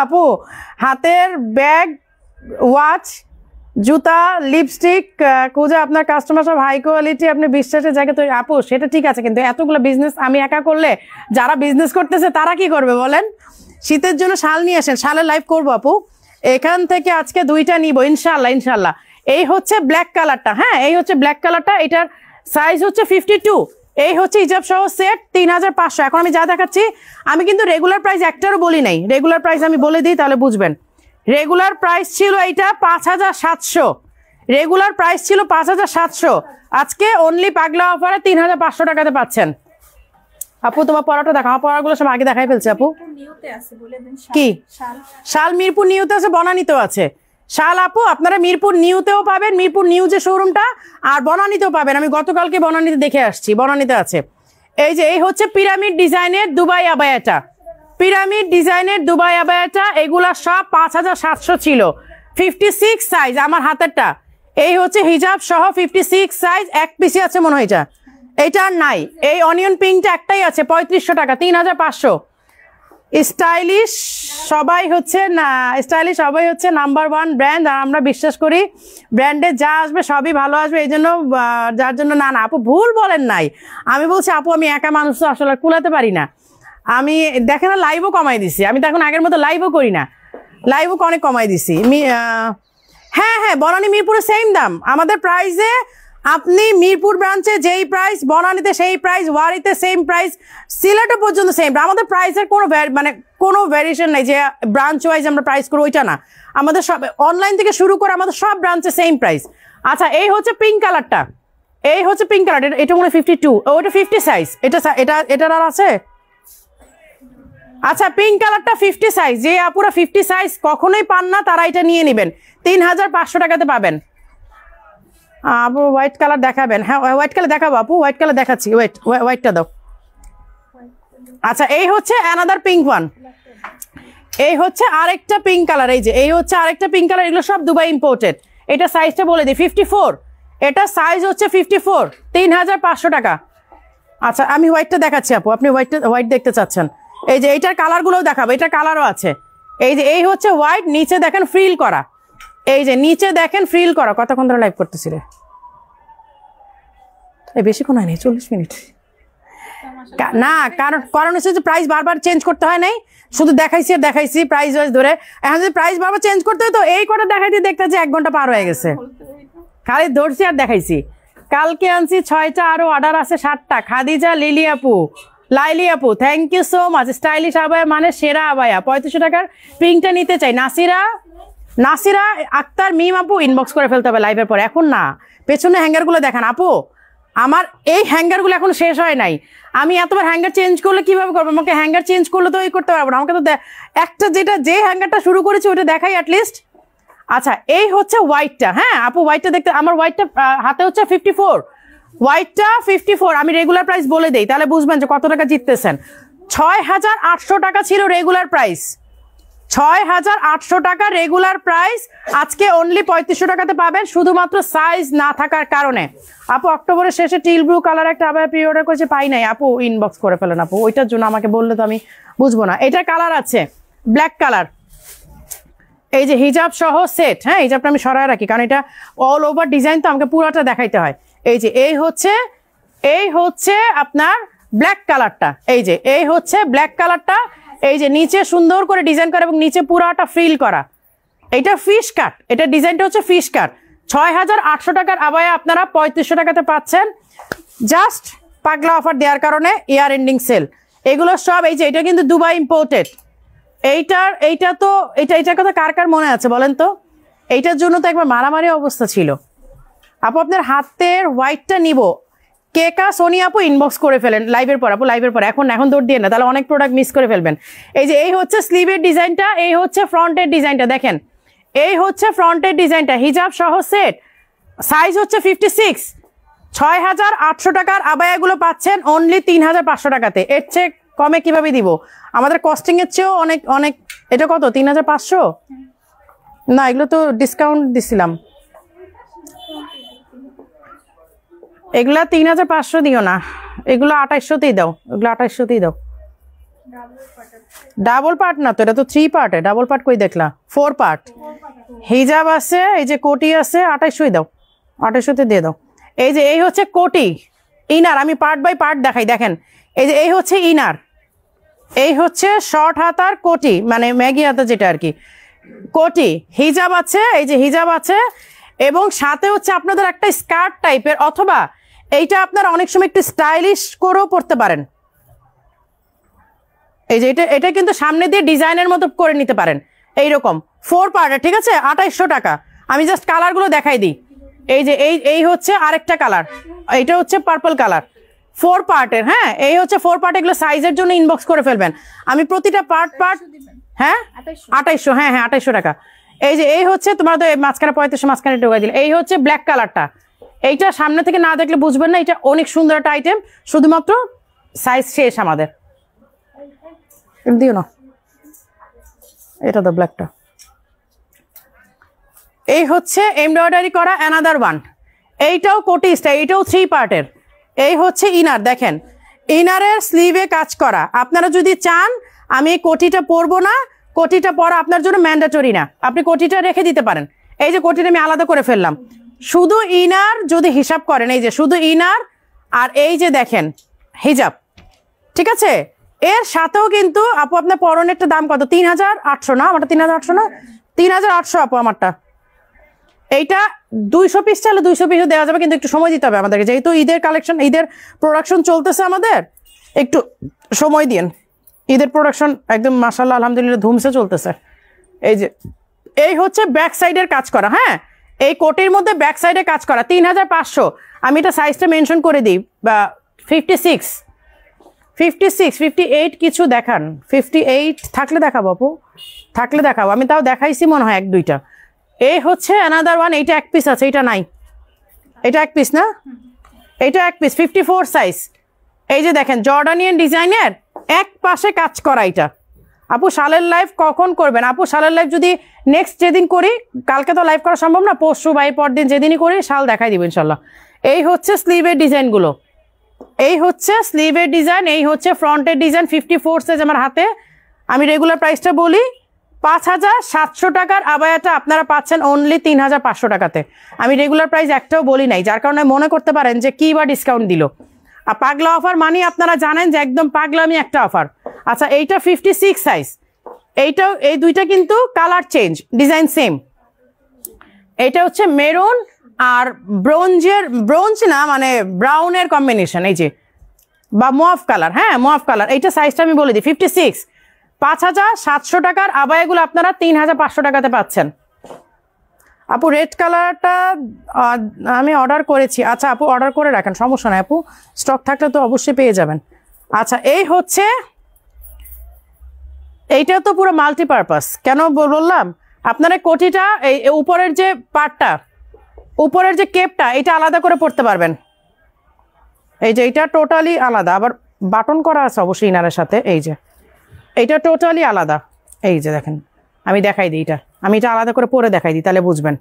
A: আপু হাতের ব্যাগ, ওয়াচ, জুতা, লিপস্টিক খুঁজে আপনার কাস্টমার সব হাই কোয়ালিটি, আপনি বিশ্বাসের জায়গা তৈরি। আপু সেটা ঠিক আছে, কিন্তু এতগুলো বিজনেস আমি একা করলে যারা বিজনেস করতেছে তারা কি করবে বলেন? শীতের জন্য শাল নিয়ে আসেন, শালের লাইভ করবো আপু, এখান থেকে আজকে 2টা নিব ইনশাল্লাহ। এই হচ্ছে ব্ল্যাক কালারটা, হ্যাঁ এই হচ্ছে ব্ল্যাক কালারটা, এটার সাইজ হচ্ছে 52। এই হচ্ছে হিজাব সহ সেট 3500। এখন আমি যা দেখাচ্ছি, আমি কিন্তু রেগুলার প্রাইস একটারও বলি নাই, রেগুলার প্রাইস আমি বলে দিই তাহলে বুঝবেন। রেগুলার প্রাইস ছিল এইটা 5700, রেগুলার প্রাইস ছিল 5700, আজকে অনলি পাগলা অফারে 3500 টাকাতে পাচ্ছেন। আপু তোমার পড়াটা দেখো, আমার পড়াগুলো সব আগে দেখাই ফেলছে আপু। কি শাল মিরপুর নিউতে আছে, বনানীতেও আছে শাল আপু, আপনারা মিরপুর নিউতেও পাবেন, মিরপুর নিউ যে শোরুমটা, আর বনানীতেও পাবেন। আমি গতকালকে বনানীতে দেখে আসছি, বনানীতে আছে। এই যে এই হচ্ছে পিরামিড ডিজাইনের দুবাই আবায়াটা, পিরামিড ডিজাইনের দুবাই আবায়াটা, এগুলা সব 5700 ছিল, 56 সাইজ আমার হাতেরটা। এই হচ্ছে হিজাব সহ 56 সাইজ, এক পিসি আছে মনে হয় এইটা আর নাই। এই অনিয়ন পিঙ্কটা একটাই আছে 3500 টাকা, 3500। স্টাইলিশ সবাই হচ্ছে না, স্টাইলিশ সবাই হচ্ছে নাম্বার 1 ব্র্যান্ড, আর আমরা বিশ্বাস করি ব্র্যান্ডে যা আসবে সবই ভালো আসবে। এই জন্য যার জন্য না আপু ভুল বলেন নাই, আমি বলছি আপু আমি একা মানুষ তো আসলে কুলাতে পারি না। আমি দেখেন না লাইভও কমাই দিছি, আমি তো এখন আগের মতো লাইভও করি না, লাইভও অনেক কমাই দিছি। হ্যাঁ বনানী মিরপুরে সেম দাম আমাদের প্রাইসে, আপনি মিরপুর ব্রাঞ্চে যেই প্রাইস, বনানীতে সেই প্রাইস, ওয়ারিতে সেম প্রাইস, সিলেটে পর্যন্ত সেম। আমাদের প্রাইসের কোনো ভ্যারিয়েশন নাই যে ব্রাঞ্চ ওয়াইজ আমরা প্রাইস করবো, ওইটা না। আমাদের সব অনলাইন থেকে শুরু করে আমাদের সব ব্রাঞ্চে সেম প্রাইস। আচ্ছা এই হচ্ছে পিঙ্ক কালারটা, এই হচ্ছে পিঙ্ক কালার, এটা মনে হয় 52, ওইটা 50 সাইজ, এটার আর আছে। আচ্ছা পিঙ্ক কালারটা 50 সাইজ, যে আপুরা 50 সাইজ কখনোই পান না তারা এটা নিয়ে নেবেন, 3500 টাকাতে পাবেন। আপু হোয়াইট কালার দেখাবেন? হ্যাঁ হোয়াইট কালার দেখাবো আপু, হোয়াইট কালার দেখাচ্ছি, হোয়াইটটা দাও। আচ্ছা এই হচ্ছে অ্যানাদার পিঙ্ক ওয়ান, এই হচ্ছে আরেকটা পিঙ্ক কালার, এই যে এই হচ্ছে আরেকটা পিঙ্ক কালার, এগুলো সব দুবাই ইম্পোর্টেড। এটা সাইজটা বলে দিই 54, এটা সাইজ হচ্ছে 54, 3500 টাকা। আচ্ছা আমি হোয়াইটটা দেখাচ্ছি আপু, আপনি হোয়াইট দেখতে চাচ্ছেন, এই যে এইটার কালারগুলোও দেখাবো, এটার কালারও আছে। এই যে এই হচ্ছে হোয়াইট, নিচে দেখেন ফ্রিল করা, এই যে নিচে দেখেন ফ্রিল করা। কতক্ষণ ধরে লাইভ করতেছি রে? এই বেশিক্ষণ হয়নি, 40 মিনিট না, কারণ হচ্ছে যে প্রাইস বারবার চেঞ্জ করতে হয় নাই, শুধু দেখাইছি প্রাইস ওয়াইজ ধরে। এখন যদি প্রাইস বারবার চেঞ্জ করতে হয় তো এই কটা দেখাইতে দেখতে যে 1 ঘন্টা পার হয়ে গেছে, খালি ধরছি আর দেখাইছি। কালকে আনছি 6টা, আরো অর্ডার আছে 7টা। খাদিজা, লিলি আপু, লাইলি আপু, thank you so much. Stylish আবায়া মানে সেরা আবায়া, 3500 টাকার পিঙ্কটা নিতে চাই। নাসিরা আক্তার মিম আপু, ইনবক্স করে ফেলতে হবে লাইভের পরে, এখন না। পেছনে হ্যাঙ্গারগুলো দেখান আপু, আমার এই হ্যাঙ্গারগুলো এখন শেষ হয় নাই। আমি এতবার হ্যাঙ্গার চেঞ্জ করলে কিভাবে করবো? আমাকে হ্যাঙ্গার চেঞ্জ করলে তো করতে পারবো না। আমাকে তো একটা যে হ্যাঙ্গারটা শুরু করেছি ওটা দেখাই অ্যাটলিস্ট। আচ্ছা, এই হচ্ছে হোয়াইটটা। হ্যাঁ আপু, হোয়াইটটা দেখতে, আমার হোয়াইটটা হাতে হচ্ছে 54, হোয়াইটটা 54। আমি রেগুলার প্রাইস বলে দেই, তাহলে বুঝবেন যে কত টাকা জিততেছেন। 6800 টাকা ছিল রেগুলার প্রাইস, 6800 টাকা রেগুলার প্রাইস। আজকে অনলি 3500 টাকাতে পাবেন, শুধুমাত্র সাইজ না থাকার কারণে। আপু অক্টোবরের শেষে টিল ব্লু কালার একটা আবার প্রি অর্ডার করেছে, পাই নাই। আপু ইনবক্স করে ফেলেন আপু, ওইটার জন্য আমাকে বললে তো আমি বুঝবো না। এটা কালার আছে ব্ল্যাক কালার, এই যে হিজাব সহ সেট। হ্যাঁ, হিজাবটা আমি সরায় রাখি কারণ এটা অল ওভার ডিজাইন, তো আমাকে পুরোটা দেখাইতে হয়। এই যে এই হচ্ছে আপনার ব্ল্যাক কালারটা, এই হচ্ছে ব্ল্যাক কালারটা। এই যে নিচে সুন্দর করে ডিজাইন করা এবং নিচে পুরাটা ফ্রিল করা, এটা ফিশ কাট, এটা ডিজাইনটা হচ্ছে ফিশ কাট। 6800 টাকার আবায়া আপনারা 3500 টাকাতে পাচ্ছেন, জাস্ট পাগলা অফার দেওয়ার কারণে, ইয়ার এন্ডিং সেল। এগুলো সব এই যে, এটা কিন্তু দুবাই ইম্পোর্টেড। এইটার কথা কার মনে আছে বলেন তো? এইটার জন্য তো একবার মারামারি অবস্থা ছিল। আপু আপনার হাতের হোয়াইটটা নিব, কেকা সোনি আপু ইনবক্স করে ফেলেন লাইভের পর। আপু লাইভের পর এখন দৌড় দিয়ে না, তাহলে অনেক প্রোডাক্ট মিস করে ফেলবেন। এই হচ্ছে স্লিভের ডিজাইনটা, এই হচ্ছে ফ্রন্টের ডিজাইনটা। দেখেন, এই হচ্ছে ফ্রন্টের ডিজাইনটা, হিজাব সহ সেট, সাইজ হচ্ছে 56। 6800 টাকার আবায়াগুলো পাচ্ছেন অনলি 3500 টাকাতে। এর চেয়ে কমে কিভাবে দিব? আমাদের কস্টিং এর চেয়েও অনেক। এটা কত? 3500 না, এগুলো তো ডিসকাউন্ট দিছিলাম। এগুলা 3500 দিও না, এগুলো 2800তেই দাও, এগুলো 2800তেই দাও। ডাবল পার্ট না তো, এটা তো 3 পার্টে। ডাবল পার্ট কই দেখলা? 4 পার্ট। হিজাব আছে, এই যে কোটি আছে, 2800ই দাও, 2800তে দিয়ে দাও। এই হচ্ছে কোটি ইনার, আমি পার্ট বাই পার্ট দেখাই। দেখেন, এই হচ্ছে ইনার, এই হচ্ছে শর্ট হাতার কোটি, মানে ম্যাগি হাতা যেটা আর কি, কোটি। হিজাব আছে, এই যে হিজাব আছে, এবং সাথে হচ্ছে আপনাদের একটা স্কার্ট টাইপের, অথবা এইটা আপনারা অনেক সময় একটু স্টাইলিশ করেও পরতে পারেন। এই যে এটা কিন্তু সামনে দিয়ে ডিজাইনের মতো করে নিতে পারেন, এইরকম 4 পার্টের। ঠিক আছে, 2800 টাকা। আমি জাস্ট কালারগুলো দেখাই দিই। এই যে এই হচ্ছে আরেকটা কালার, এইটা হচ্ছে পার্পল কালার, 4 পার্টের। হ্যাঁ, এই হচ্ছে 4 পার্ট। এগুলো সাইজের জন্য ইনবক্স করে ফেলবেন। আমি প্রতিটা পার্ট হ্যাঁ 2800, হ্যাঁ 2800 টাকা। এই হচ্ছে তোমার তো মাঝখানে 3500, মাঝখানে ঢোকাই দিলে। এই হচ্ছে ব্ল্যাক কালারটা, এইটা সামনে থেকে না দেখলে বুঝবেন না, এটা অনেক সুন্দর একটা আইটেম, শুধুমাত্র সাইজ শেষ আমাদের। দিও না, এটা তো ব্ল্যাকটা। এই হচ্ছে এমব্রয়ডারি করা অ্যানাদার ওয়ান, এইটাও কোটি স্টাইল, এইটাও 3 পার্টের। এই হচ্ছে ইনার, দেখেন ইনারের স্লিভে কাজ করা। আপনারা যদি চান আমি এই কোটিটা পরবো না, কোটিটা পরা আপনার জন্য ম্যান্ডেটরি না, আপনি কোটিটা রেখে দিতে পারেন। এই যে কোটিটা আমি আলাদা করে ফেললাম, শুধু ইনার যদি হিসাব করেন, এই যে শুধু ইনার আর এই যে দেখেন হিজাব, ঠিক আছে। এর সাথেও কিন্তু আপু আপনার পরনেরটা দাম কত? 3800 না? আমারটা 3800 না, 3800 আপু আমারটা। এইটা 200 পিস চাইলে 200 পিসও দেওয়া যাবে, কিন্তু একটু সময় দিতে হবে আমাদেরকে, যেহেতু ঈদের কালেকশন, ঈদের প্রোডাকশন চলতেছে আমাদের, একটু সময় দিন। ঈদের প্রোডাকশন একদম মাশাআল্লাহ আলহামদুলিল্লাহ ধুমসে চলতেছে। এই হচ্ছে ব্যাক সাইডের কাজ করা। হ্যাঁ, এই কোটির মধ্যে ব্যাক সাইডে কাজ করা, 3500। আমি এটা সাইজটা মেনশন করে দিই, 56, 58 কিছু দেখান। 58 থাকলে দেখাবো আপু, থাকলে দেখাবো। আমি তাও দেখাইছি মনে হয় 1-2টা। এই হচ্ছে অ্যানাদার ওয়ান, এইটা 1 পিস আছে, এটা নাই। এটা 1 পিস না, এটা 1 পিস, 54 সাইজ। এই যে দেখেন জর্ডানিয়ান ডিজাইনের এক পাশে কাজ করা। এটা আপু শালের লাইভ কখন করবেন? আপু শালের লাইভ যদি নেক্সট যেদিন করি, কালকে তো লাইভ করা সম্ভব না, পরশু বা পর দিন যেদিনই করি শাল দেখাই দিব ইনশাল্লাহ। এই হচ্ছে স্লিভের ডিজাইনগুলো, এই হচ্ছে স্লিভের ডিজাইন, এই হচ্ছে ফ্রন্টের ডিজাইন। 54 সাইজ আমার হাতে। আমি রেগুলার প্রাইসটা বলি, 5700 টাকার আবায়াটা আপনারা পাচ্ছেন অনলি 3500 টাকাতে। আমি রেগুলার প্রাইস একটাও বলি নাই, যার কারণে মনে করতে পারেন যে কি বা ডিসকাউন্ট দিল। আর পাগলা অফার মানে আপনারা জানেন যে একদম পাগলামি একটা অফার। আচ্ছা, এইটা 56 সাইজ, এইটাও, এই দুইটা কিন্তু কালার চেঞ্জ, ডিজাইন সেম। এটা হচ্ছে মেরুন আর ব্রোঞ্জ না মানে ব্রাউনের কম্বিনেশন, এই যে বা মুভ কালার, হ্যাঁ মুভ কালার। এইটা সাইজটা আমি বলে দিই 56, 5700 টাকার আবায়াগুলো আপনারা 3500 টাকাতে পাচ্ছেন। আপু রেড কালারটা আমি অর্ডার করেছি। আচ্ছা আপু অর্ডার করে রাখেন, সমস্যা নাই আপু, স্টক থাকলে তো অবশ্যই পেয়ে যাবেন। আচ্ছা এই হচ্ছে, এইটা তো পুরো মাল্টিপারপাস। কেন বললাম আপনারা কোটিটা এই উপরের যে পার্টটা, উপরের যে কেপটা, এটা আলাদা করে পড়তে পারবেন। এই যে এটা টোটালি আলাদা, আবার বাটন করা আছে অবশ্যই ইনারের সাথে। এই যে এটা টোটালি আলাদা, এই যে দেখেন আমি দেখাই দিই, আমি এটা আলাদা করে পরে দেখাই দিই তাহলে বুঝবেন।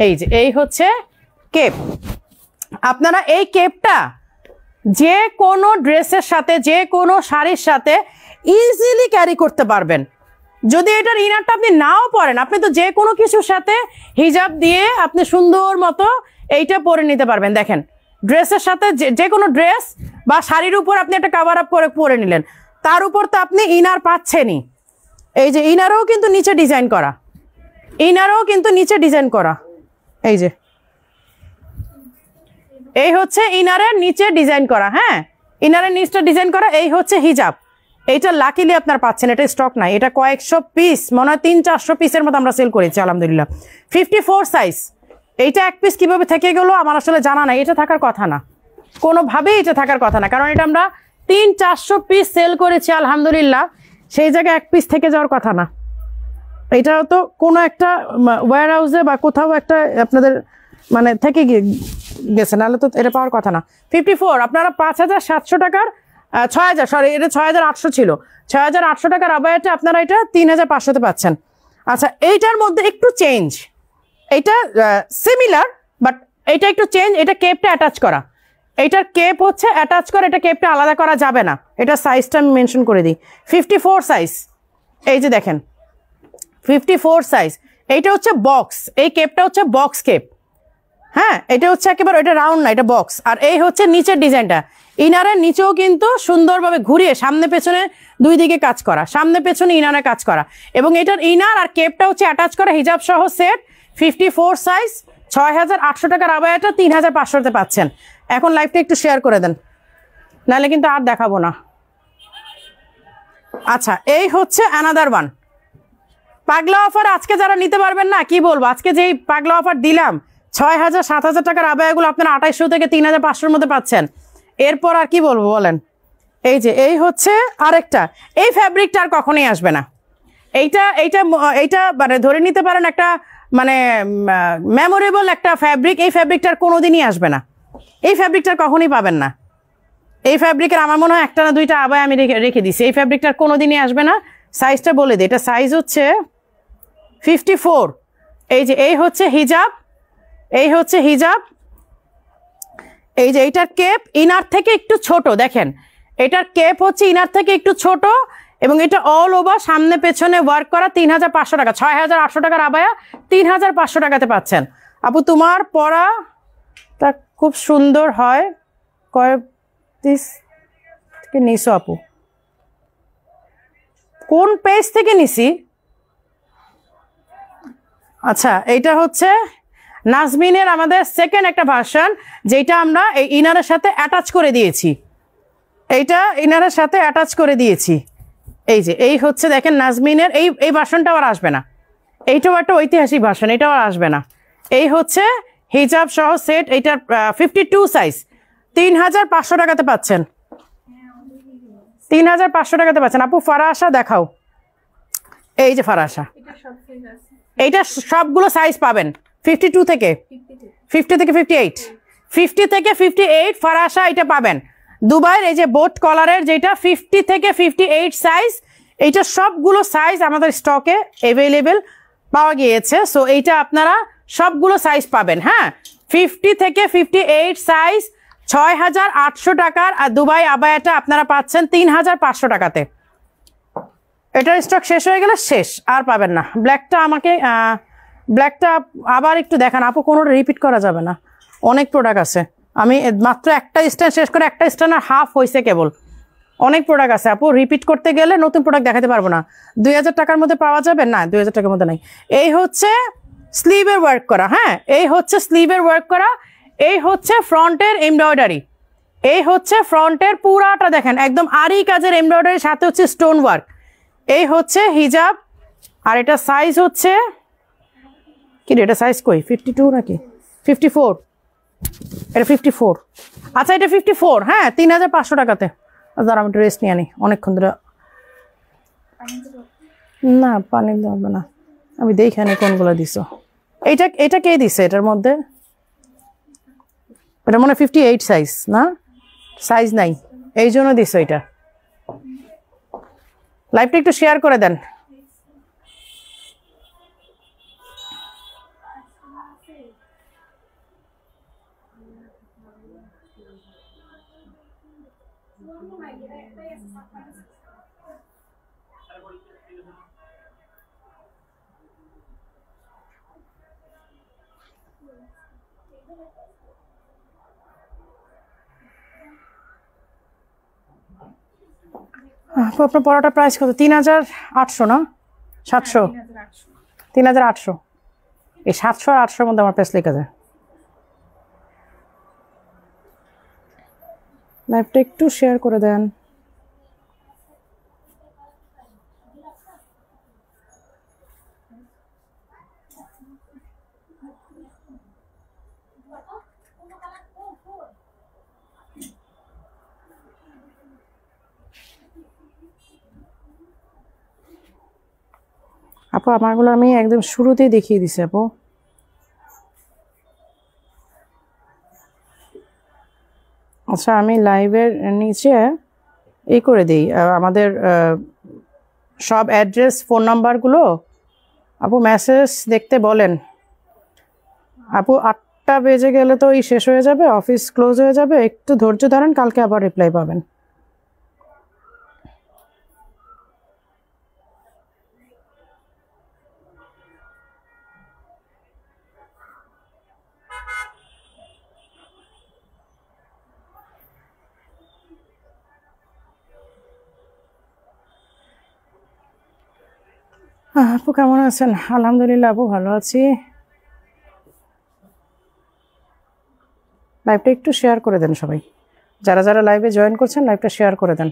A: এই যে এই হচ্ছে কেপ। আপনারা এই কেপটা যে কোনো ড্রেসের সাথে, যে কোনো শাড়ির সাথে ইজিলি ক্যারি করতে পারবেন। যদি এটার ইনারটা আপনি নাও পরেন, আপনি তো যে কোনো কিছুর সাথে হিজাব দিয়ে আপনি সুন্দর মতো এইটা পরে নিতে পারবেন। দেখেন ড্রেসের সাথে যে কোনো ড্রেস বা শাড়ির উপর আপনি একটা কাভার আপ করে পরে নিলেন, তার উপর তো আপনি ইনার পাচ্ছেনই। এই যে ইনারও কিন্তু নিচে ডিজাইন করা, ইনারও কিন্তু নিচে ডিজাইন করা। এই যে এই হচ্ছে ইনারের নিচে ডিজাইন করা, হ্যাঁ ইনারের নিচটা ডিজাইন করা। এই হচ্ছে হিজাব, এইটা লাকিলি আপনার পাচ্ছেন, এটা স্টক নাই, এটা কয়েকশো পিস, মনে হয় 300-400 পিসের মতো আমরা সেল করেছি আলহামদুলিল্লাহ। 54 সাইজ। এইটা এক পিস কিভাবে থেকে গেলো আমার আসলে জানা নাই, এটা থাকার কথা না, কোনোভাবেই এটা থাকার কথা না, কারণ এটা আমরা 300-400 পিস সেল করেছি আলহামদুলিল্লাহ, সেই জায়গায় এক পিস থেকে যাওয়ার কথা না। এটা তো কোনো একটা ওয়্যার হাউসে বা কোথাও একটা আপনাদের মানে থেকে গেছে, নাহলে তো এটা পাওয়ার কথা না। 54 আপনারা 5700 টাকার 6000, সরি এটা 6800 ছিল, 6800 টাকার আবায়াটা আপনারা এটা 3500-তে পাচ্ছেন। আচ্ছা এইটার মধ্যে একটু চেঞ্জ, এটা সিমিলার বাট এটা একটু চেঞ্জ, এটা কেপটা অ্যাটাচ করা, এইটার কেপ হচ্ছে অ্যাটাচ করা, এটা কেপটা আলাদা করা যাবে না। এটা সাইজটা আমি মেনশন করে দিই 54 সাইজ। এই যে দেখেন 54 সাইজ, এইটা হচ্ছে বক্স, এই কেপটা হচ্ছে বক্স কেপ, হ্যাঁ এটা হচ্ছে একেবারে, এটা রাউন্ড না, এটা বক্স। আর এই হচ্ছে নিচের ডিজাইনটা, ইনারের নিচেও কিন্তু সুন্দরভাবে ঘুরিয়ে সামনে পেছনে দুই দিকে কাজ করা, সামনে পেছনে ইনারে কাজ করা, এবং এটার ইনার আর কেপটা হচ্ছে অ্যাটাচ করা হিজাব সহ সেট। 54 সাইজ, 6800 টাকার আবায়াটা 3500-তে পাচ্ছেন। এখন লাইভটা একটু শেয়ার করে দেন, নাহলে কিন্তু আর দেখাবো না। আচ্ছা এই হচ্ছে অ্যানাদার ওয়ান পাগলা অফার। আজকে যারা নিতে পারবেন না, কি বলবো, আজকে যেই পাগলা অফার দিলাম 6000-7000 টাকার আবায়াগুলো আপনারা 2800 থেকে 3500-র মধ্যে পাচ্ছেন। এরপর আর কি বলবো বলেন। এই যে এই হচ্ছে আরেকটা, এই ফ্যাব্রিকটা আর কখনোই আসবে না। এইটা এইটা এইটা মানে ধরে নিতে পারেন একটা মানে মেমোরেবল একটা ফ্যাব্রিক, এই ফ্যাব্রিকটার কোনোদিনই আসবে না, এই ফ্যাব্রিকটার কখনোই পাবেন না। এই ফ্যাব্রিকের আমার মনে হয় একটা না দুইটা আবায় আমি রেখে দিছি, এই ফ্যাব্রিকটার কোনোদিনই আসবে না। সাইজটা বলে দিই, এটা সাইজ হচ্ছে 54। এই যে এই হচ্ছে হিজাব, এই হচ্ছে হিজাব। এই যে এইটার কেপ ইনার থেকে একটু ছোট, দেখেন এটার কেপ হচ্ছে ইনার থেকে একটু ছোট, এবং এটা অল ওভার সামনে পেছনে ওয়ার্ক করা। 3500 টাকা, 6800 টাকার আবায়া 3500 টাকাতে পাচ্ছেন। আপু তোমার পরাটা খুব সুন্দর হয়, কয় পিস থেকে নিছো আপু, কোন পেজ থেকে নিছি? আচ্ছা এইটা হচ্ছে নাজমিনের আমাদের সেকেন্ড একটা ভার্সন, যেটা আমরা এই ইনারের সাথে অ্যাটাচ করে দিয়েছি, এইটা ইনারের সাথে অ্যাটাচ করে দিয়েছি। এই যে এই হচ্ছে দেখেন নাজমিনের এই ভার্সনটাও আর আসবে না, এইটাও একটা ঐতিহাসিক ভার্সন, এটাও আর আসবে না। এই হচ্ছে হিজাব সহ সেট, এইটার 52 সাইজ 3500 টাকাতে পাচ্ছেন, 3500 টাকাতে পাচ্ছেন। আপু ফারাশা দেখাও, এই যে ফারাশা, এইটা সবগুলো সাইজ পাবেন 52 থেকে 50 থেকে 58, 50 থেকে 58 ফারাশা এটা পাবেন। দুবাইয়ের এই যে বোট কলারের যেটা 50 থেকে 58 সাইজ, এইটা সবগুলো সাইজ আমাদের স্টকে অ্যাভেলেবেল পাওয়া গিয়েছে। সো এইটা আপনারা সবগুলো সাইজ পাবেন, হ্যাঁ 50 থেকে 58 সাইজ 6800 টাকার। আর দুবাই আবায়াটা আপনারা পাচ্ছেন 3500 টাকাতে। এটার স্টক শেষ হয়ে গেলে শেষ, আর পাবেন না। ব্ল্যাকটা আমাকে ব্ল্যাকটা আবার একটু দেখান আপু, কোনোটা রিপিট করা যাবে না, অনেক প্রোডাক্ট আছে। আমি মাত্র একটা স্ট্যান্ড শেষ করে, একটা স্ট্যান্ড আর হাফ হয়েছে কেবল, অনেক প্রোডাক্ট আছে আপু, রিপিট করতে গেলে নতুন প্রোডাক্ট দেখাতে পারবো না। 2000 টাকার মধ্যে পাওয়া যাবে না, 2000 টাকার মধ্যে নাই। এই হচ্ছে স্লিভের ওয়ার্ক করা, হ্যাঁ এই হচ্ছে স্লিভের ওয়ার্ক করা, এই হচ্ছে ফ্রন্টের এমব্রয়ডারি, এই হচ্ছে ফ্রন্টের পুরাটা দেখেন একদম আরি কাজের এমব্রয়ডারির সাথে হচ্ছে স্টোন ওয়ার্ক। এই হচ্ছে হিজাব, আর এটা সাইজ হচ্ছে কি রে, এটা সাইজ কই 52 নাকি 54? এটা 54। আচ্ছা এটা 54, হ্যাঁ 3500 টাকাতে। দাঁড়া আমি একটু রেস্ট নিয়ে আনি, অনেকক্ষণ ধরে। না পানি দেবে না, আমি দেখি আনি কোনগুলো দিছো। এইটা এটা কে দিছে এটার মধ্যে? এটা মনে হয় 58 সাইজ না, সাইজ নাই এই জন্য দিছো এটা। লাইভটা একটু শেয়ার করে দেন। আপনার পড়াটা প্রাইস কত? 3800 না 700? 3800। এই 700 আর 800 মধ্যে আমার প্রাইস লেখা যায়। লাইভটা একটু শেয়ার করে দেন। আপু আমারগুলো আমি একদম শুরুতেই দেখিয়ে দিছি আপু। আচ্ছা আমি লাইভের নিচে এই করে দিই আমাদের সব অ্যাড্রেস ফোন নাম্বারগুলো। আপু মেসেজ দেখতে বলেন। আপু 8টা বেজে গেলে তো এই শেষ হয়ে যাবে, অফিস ক্লোজ হয়ে যাবে, একটু ধৈর্য ধরেন, কালকে আবার রিপ্লাই পাবেন। আপু কেমন আছেন? আলহামদুলিল্লাহ আপু ভালো আছি। লাইভটা একটু শেয়ার করে দেন সবাই, যারা যারা লাইভে জয়েন করছেন লাইভটা শেয়ার করে দেন।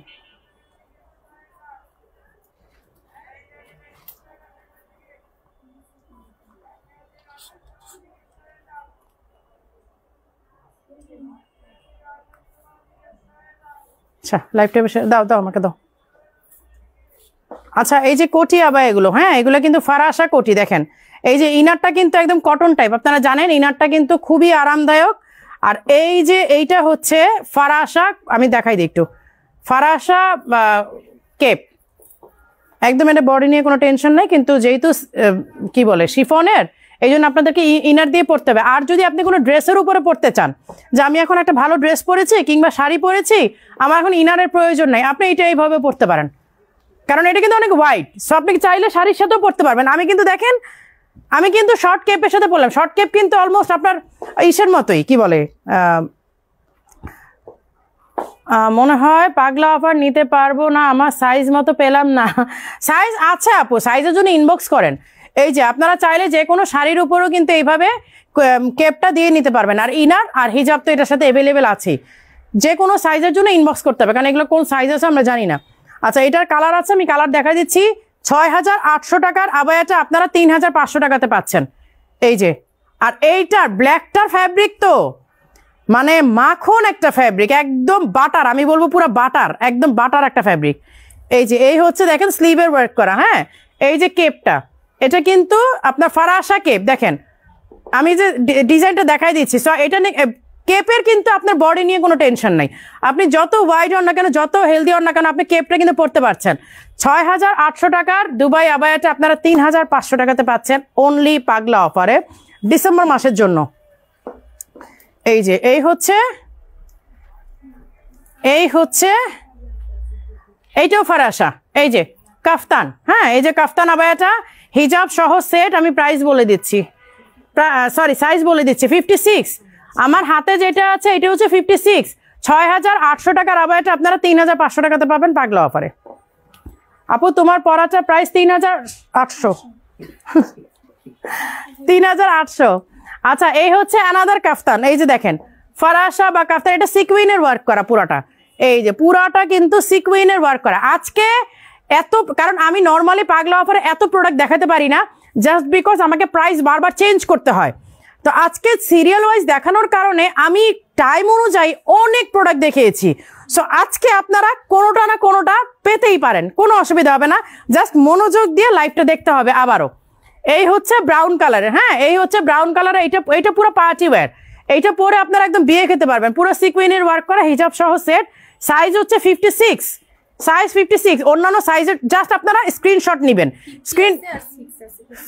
A: আচ্ছা লাইভটা দাও দাও আমাকে দাও। আচ্ছা এই যে কোটি আবার এগুলো, হ্যাঁ এগুলো কিন্তু ফারাসা কোটি। দেখেন এই যে ইনারটা কিন্তু একদম কটন টাইপ, আপনারা জানেন ইনারটা কিন্তু খুবই আরামদায়ক। আর এই যে এইটা হচ্ছে ফারাসা, আমি দেখাই দিই একটু, ফারাসা কেপ একদম, এটা বডি নিয়ে কোনো টেনশন নেই, কিন্তু যেহেতু কি বলে শিফনের, এই জন্য আপনাদেরকে ইনার দিয়ে পরতে হবে। আর যদি আপনি কোনো ড্রেসের উপরে পরতে চান, যে আমি এখন একটা ভালো ড্রেস পরেছি কিংবা শাড়ি পরেছি, আমার এখন ইনারের প্রয়োজন নাই, আপনি এটা এইভাবে পরতে পারেন, কারণ এটা কিন্তু অনেক হোয়াইট, সো আপনি চাইলে শাড়ির সাথেও পরতে পারবেন। আমি কিন্তু দেখেন আমি কিন্তু শর্ট কেপের সাথে পরলাম, শর্ট কেপ কিন্তু অলমোস্ট আপনার ইসের মতোই, কি বলে মনে হয় পাগলা অফার নিতে পারবো না, আমার সাইজ মতো পেলাম না। সাইজ আছে আপু, সাইজের জন্য ইনবক্স করেন। এই যে আপনারা চাইলে যে কোনো শাড়ির উপরও কিন্তু এইভাবে কেপটা দিয়ে নিতে পারবেন। আর ইনার আর হিজাব তো এটার সাথে অ্যাভেলেবেল আছে, যে কোনো সাইজের জন্য ইনবক্স করতে হবে, কারণ এগুলো কোন সাইজ আছে আমরা জানি না। আচ্ছা এটার কালার আছে, আমি কালার দেখা দিচ্ছি। 6800 টাকার আবায়াটা আপনারা 3500 টাকাতে পাচ্ছেন। এই যে, আর এইটার ব্ল্যাকটার ফ্যাব্রিক তো মানে মাখন একটা ফ্যাব্রিক, একদম বাটার, আমি বলবো পুরো বাটার, একদম বাটার একটা ফ্যাব্রিক। এই যে এই হচ্ছে দেখেন স্লিভের ওয়ার্ক করা, হ্যাঁ এই যে কেপটা, এটা কিন্তু আপনার ফারাসা কেপ। দেখেন আমি যে ডিজাইনটা দেখাই দিচ্ছি, সো এটা কেপের কিন্তু আপনার বডি নিয়ে কোনো টেনশন নাই, আপনি যত ওয়াইড হন না কেন, যত হেলদি হন না কেন, আপনি কেপটা কিন্তু পরতে পারছেন। 6800 টাকার দুবাই আবায়াটা আপনারা 3500 টাকাতে পাচ্ছেন অনলি পাগলা অফারে ডিসেম্বর মাসের জন্য। এই যে এই হচ্ছে এইটাও ফারাসা, এই যে কাফতান, হ্যাঁ এই যে কাফতান আবায়াটা হিজাব সহ সেট, আমি প্রাইস বলে দিচ্ছি, সরি সাইজ বলে দিচ্ছি 56। আমার হাতে যেটা আছে এটা হচ্ছে 56, 6,800 টাকার আবায়াটা আপনারা 3,500 টাকাতে পাবেন পাগলা অফারে। আপু তোমার পরাটা প্রাইস 3,800। 3,800। আচ্ছা এই হচ্ছে অ্যানাদার কাফতান, এই যে দেখেন ফরাসা বা কাফতান, এটা সিকুইনের ওয়ার্ক করা পুরাটা, এই যে পুরাটা কিন্তু সিকুইনের ওয়ার্ক করা। আজকে এত, কারণ আমি নর্মালি পাগলা অফারে এত প্রোডাক্ট দেখাতে পারি না, জাস্ট বিকজ আমাকে প্রাইস বারবার চেঞ্জ করতে হয়। তো আজকে সিরিয়াল ওয়াইজ দেখানোর কারণে আমি টাইম অনুযায়ী অনেক প্রোডাক্ট দেখিয়েছি। সো আজকে আপনারা কোনোটা না কোনোটা পেতেই পারেন, কোনো অসুবিধা হবে না, জাস্ট মনোযোগ দিয়ে লাইভটা দেখতে হবে। আবারও এই হচ্ছে ব্রাউন কালারের, হ্যাঁ এই হচ্ছে ব্রাউন কালারের, এইটা পুরো পার্টি ওয়্যার, এইটা পরে আপনারা একদম বিয়ে খেতে পারবেন। পুরো সিকুইনের ওয়ার্ক করা হিজাব সহ সেট, সাইজ হচ্ছে 56, সাইজ 56। অন্যান্য সাইজের জাস্ট আপনারা স্ক্রিনশট নেবেন, স্ক্রিন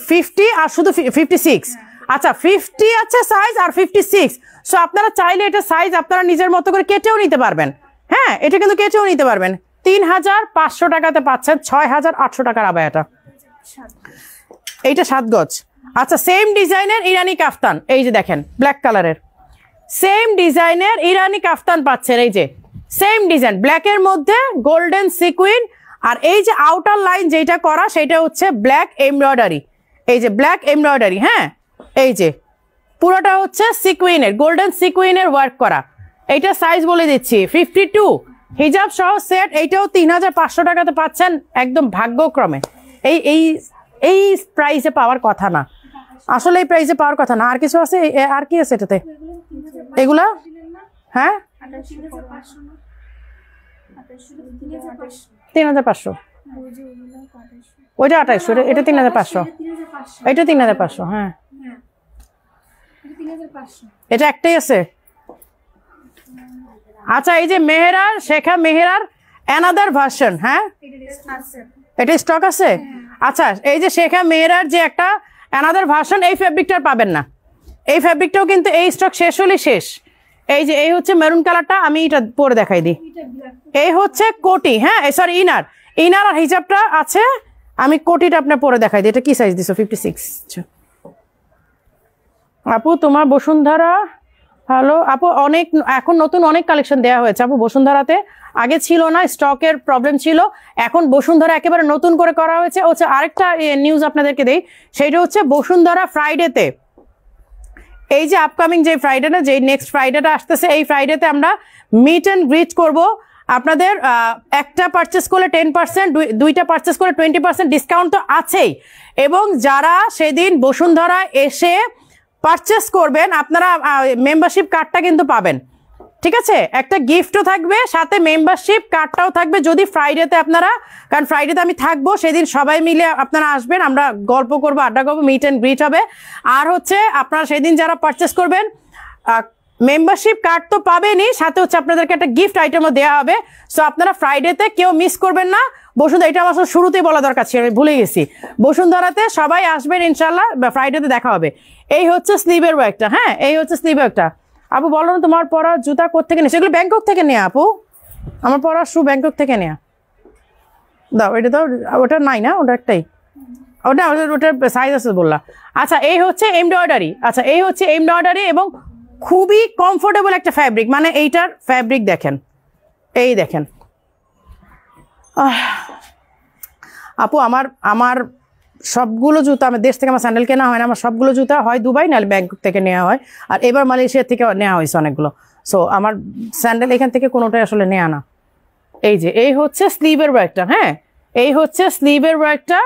A: 50 আর শুধু 56। আচ্ছা 50 আছে সাইজ আর 56। সো আপনারা চাইলে এটা সাইজ আপনারা নিজের মতো করে কেটেও নিতে পারবেন, হ্যাঁ এটা কিন্তু কেটেও নিতে পারবেন। 3,500 টাকাতে পাচ্ছেন 6,800 টাকার আবায়াটা, এইটা 7 গজ। আচ্ছা সেম ডিজাইনের ইরানি কাফতান, এই যে দেখেন ব্ল্যাক কালারের সেম ডিজাইনের ইরানি কাফতান পাচ্ছেন, এই যে সেম ডিজাইন ব্ল্যাকের মধ্যে গোল্ডেন সিকুইন, আর এই যে আউটার লাইন যেটা করা সেটা হচ্ছে ব্ল্যাক এমব্রয়ডারি, এই যে ব্ল্যাক এমব্রয়ডারি, হ্যাঁ এই যে পুরোটা হচ্ছে সিকুইনের গোল্ডেন সিকুইনের ওয়ার্ক করা। এইটা সাইজ বলে দিচ্ছি 52, হিজাব সহ সেট, এইটাও 3,500 টাকাতে পাচ্ছেন একদম ভাগ্যক্রমে। এই এই এই প্রাইসে পাওয়ার কথা না, আসলে এই প্রাইসে পাওয়ার কথা না। আর কিছু আছে, আর কি আছে এটাতে, এগুলা হ্যাঁ 3,500, ওইটা 2,800, এটা 3,500, এটা 3,500, হ্যাঁ এটা একটাই আছে। আচ্ছা এই যে মেহেরার, শেখা মেহেরার অ্যানাদার ভার্সন, হ্যাঁ এটা স্টক আছে। আচ্ছা এই যে শেখা মেহেরার যে একটা অ্যানাদার ভার্সন, এই ফেব্রিকটা পাবেন না, এই ফেব্রিকটাও কিন্তু এই স্টক শেষ হলে শেষ। এই যে এই হচ্ছে মেরুন কালারটা, আমি এটা পরে দেখাই দিই, এই হচ্ছে কোটি, হ্যাঁ সরি ইনার, ইনার আর হিজাবটা আছে, আমি কোটিটা আপনার পরে দেখাই দিই। এটা কি সাইজ দিছো? 56। আপু তোমার বসুন্ধরা, হ্যালো আপু, অনেক এখন নতুন অনেক কালেকশন দেওয়া হয়েছে আপু বসুন্ধরাতে, আগে ছিল না, স্টকের প্রবলেম ছিল, এখন বসুন্ধরা একেবারে নতুন করে করা হয়েছে। হচ্ছে আরেকটা নিউজ আপনাদেরকে দেই, সেটা হচ্ছে বসুন্ধরা ফ্রাইডেতে, এই যে আপকামিং যে ফ্রাইডেটা, যে নেক্সট ফ্রাইডেটা আসতেছে, এই ফ্রাইডেতে আমরা মিট অ্যান্ড গ্রিট করব। আপনাদের একটা পারচেস করলে 10%, দুইটা পারচেস করলে 20% ডিসকাউন্ট তো আছেই, এবং যারা সেদিন বসুন্ধরা এসে পারচেস করবেন আপনারা মেম্বারশিপ কার্ডটা কিন্তু পাবেন, ঠিক আছে, একটা গিফটও থাকবে সাথে, মেম্বারশিপ কার্ডটাও থাকবে যদি ফ্রাইডেতে আপনারা, কারণ ফ্রাইডেতে আমি থাকবো, সেদিন সবাই মিলে আপনারা আসবেন, আমরা গল্প করবো, আড্ডা করবো, মিট অ্যান্ড গ্রিট হবে। আর হচ্ছে আপনারা সেদিন যারা পারচেস করবেন মেম্বারশিপ কার্ড তো পাবেনই, সাথে হচ্ছে আপনাদেরকে একটা গিফট আইটেমও দেওয়া হবে। সো আপনারা ফ্রাইডেতে কেউ মিস করবেন না। বসুন্ধরা, এটা আমার শুরুতেই বলা দরকার ছিল, আমি ভুলে গেছি, বসুন্ধরাতে সবাই আসবেন ইনশাল্লাহ, ফ্রাইডেতে দেখা হবে। এই হচ্ছে স্লিভের ওয়ার্কটা, হ্যাঁ এই হচ্ছে স্লিভের ওয়ার্কটা। আপু বলো না তোমার পরা জুতা কোত্থেকে নিয়েছো? এগুলো ব্যাংকক থেকে নেয়া আপু, আমার পরা শু ব্যাংকক থেকে নেয়া। দাও এটা দাও, ওটা নাই না, ওটা একটাই, ওটা ওটার সাইজ আছে বললা। আচ্ছা এই হচ্ছে এমব্রয়ডারি, আচ্ছা এই হচ্ছে এমব্রয়ডারি এবং খুবই কমফোর্টেবল একটা ফ্যাব্রিক, মানে এইটার ফ্যাব্রিক দেখেন, এই দেখেন আপু, আমার সবগুলো জুতা, আমার দেশ থেকে আমার স্যান্ডেল কেনা হয় না, আমার সবগুলো জুতা হয় দুবাই নাহলে ব্যাংকক থেকে নেওয়া হয়, আর এবার মালয়েশিয়া থেকে নেওয়া হয়েছে অনেকগুলো। সো আমার স্যান্ডেল এখান থেকে কোনোটাই আসলে নেওয়া না। এই যে এই হচ্ছে স্লিভের ওয়ার্কটা, হ্যাঁ এই হচ্ছে স্লিভের ওয়ার্কটা,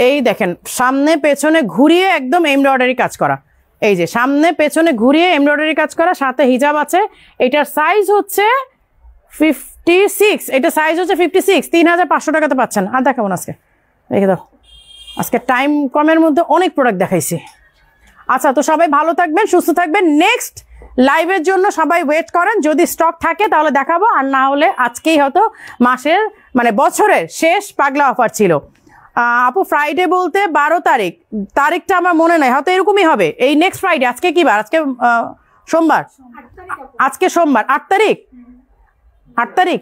A: এই দেখেন সামনে পেছনে ঘুরিয়ে একদম এমব্রয়ডারি কাজ করা, এই যে সামনে পেছনে ঘুরিয়ে এমব্রয়ডারি কাজ করা, সাথে হিজাব আছে। এটার সাইজ হচ্ছে 56, এটা সাইজ হচ্ছে 56, 3,500 টাকাতে পাচ্ছেন। আর দেখাবো না আজকে, রেখে দাও, আজকে টাইম কমের মধ্যে অনেক প্রোডাক্ট দেখাইছি। আচ্ছা তো সবাই ভালো থাকবেন, সুস্থ থাকবেন, নেক্সট লাইভের জন্য সবাই ওয়েট করেন, যদি স্টক থাকে তাহলে দেখাবো, আর না হলে আজকেই হয়তো মাসের মানে বছরের শেষ পাগলা অফার ছিল। আপু ফ্রাইডে বলতে 12 তারিখ, তারিখটা আমার মনে নাই, হয়তো এরকমই হবে, এই নেক্সট ফ্রাইডে। আজকে কি বার? আজকে সোমবার, আজকে সোমবার 8 তারিখ, 8 তারিখ,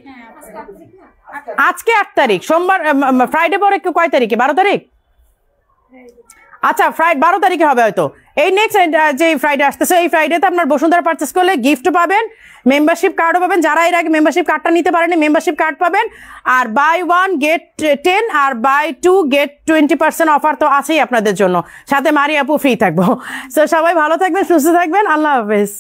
A: আজকে 8 তারিখ সোমবার, ফ্রাইডে পরে কয় তারিখে? 12 তারিখ। আচ্ছা ফ্রাইডে 12 তারিখে হবে হয়তো, এই নেক্সট যে ফ্রাইডে আসতেছে এই ফ্রাইডেতে আপনার বসুন্ধরা পারচেস করলে গিফট পাবেন, মেম্বারশিপ কার্ডও পাবেন। যারা এর আগে মেম্বারশিপ কার্ডটা নিতে পারেনি মেম্বারশিপ কার্ড পাবেন, আর বাই 1 গেট 10 আর বাই 2 গেট 20% অফার তো আছেই আপনাদের জন্য, সাথে মারি আপু ফ্রি থাকবো। সো সবাই ভালো থাকবেন, সুস্থ থাকবেন, আল্লাহ হাফেজ।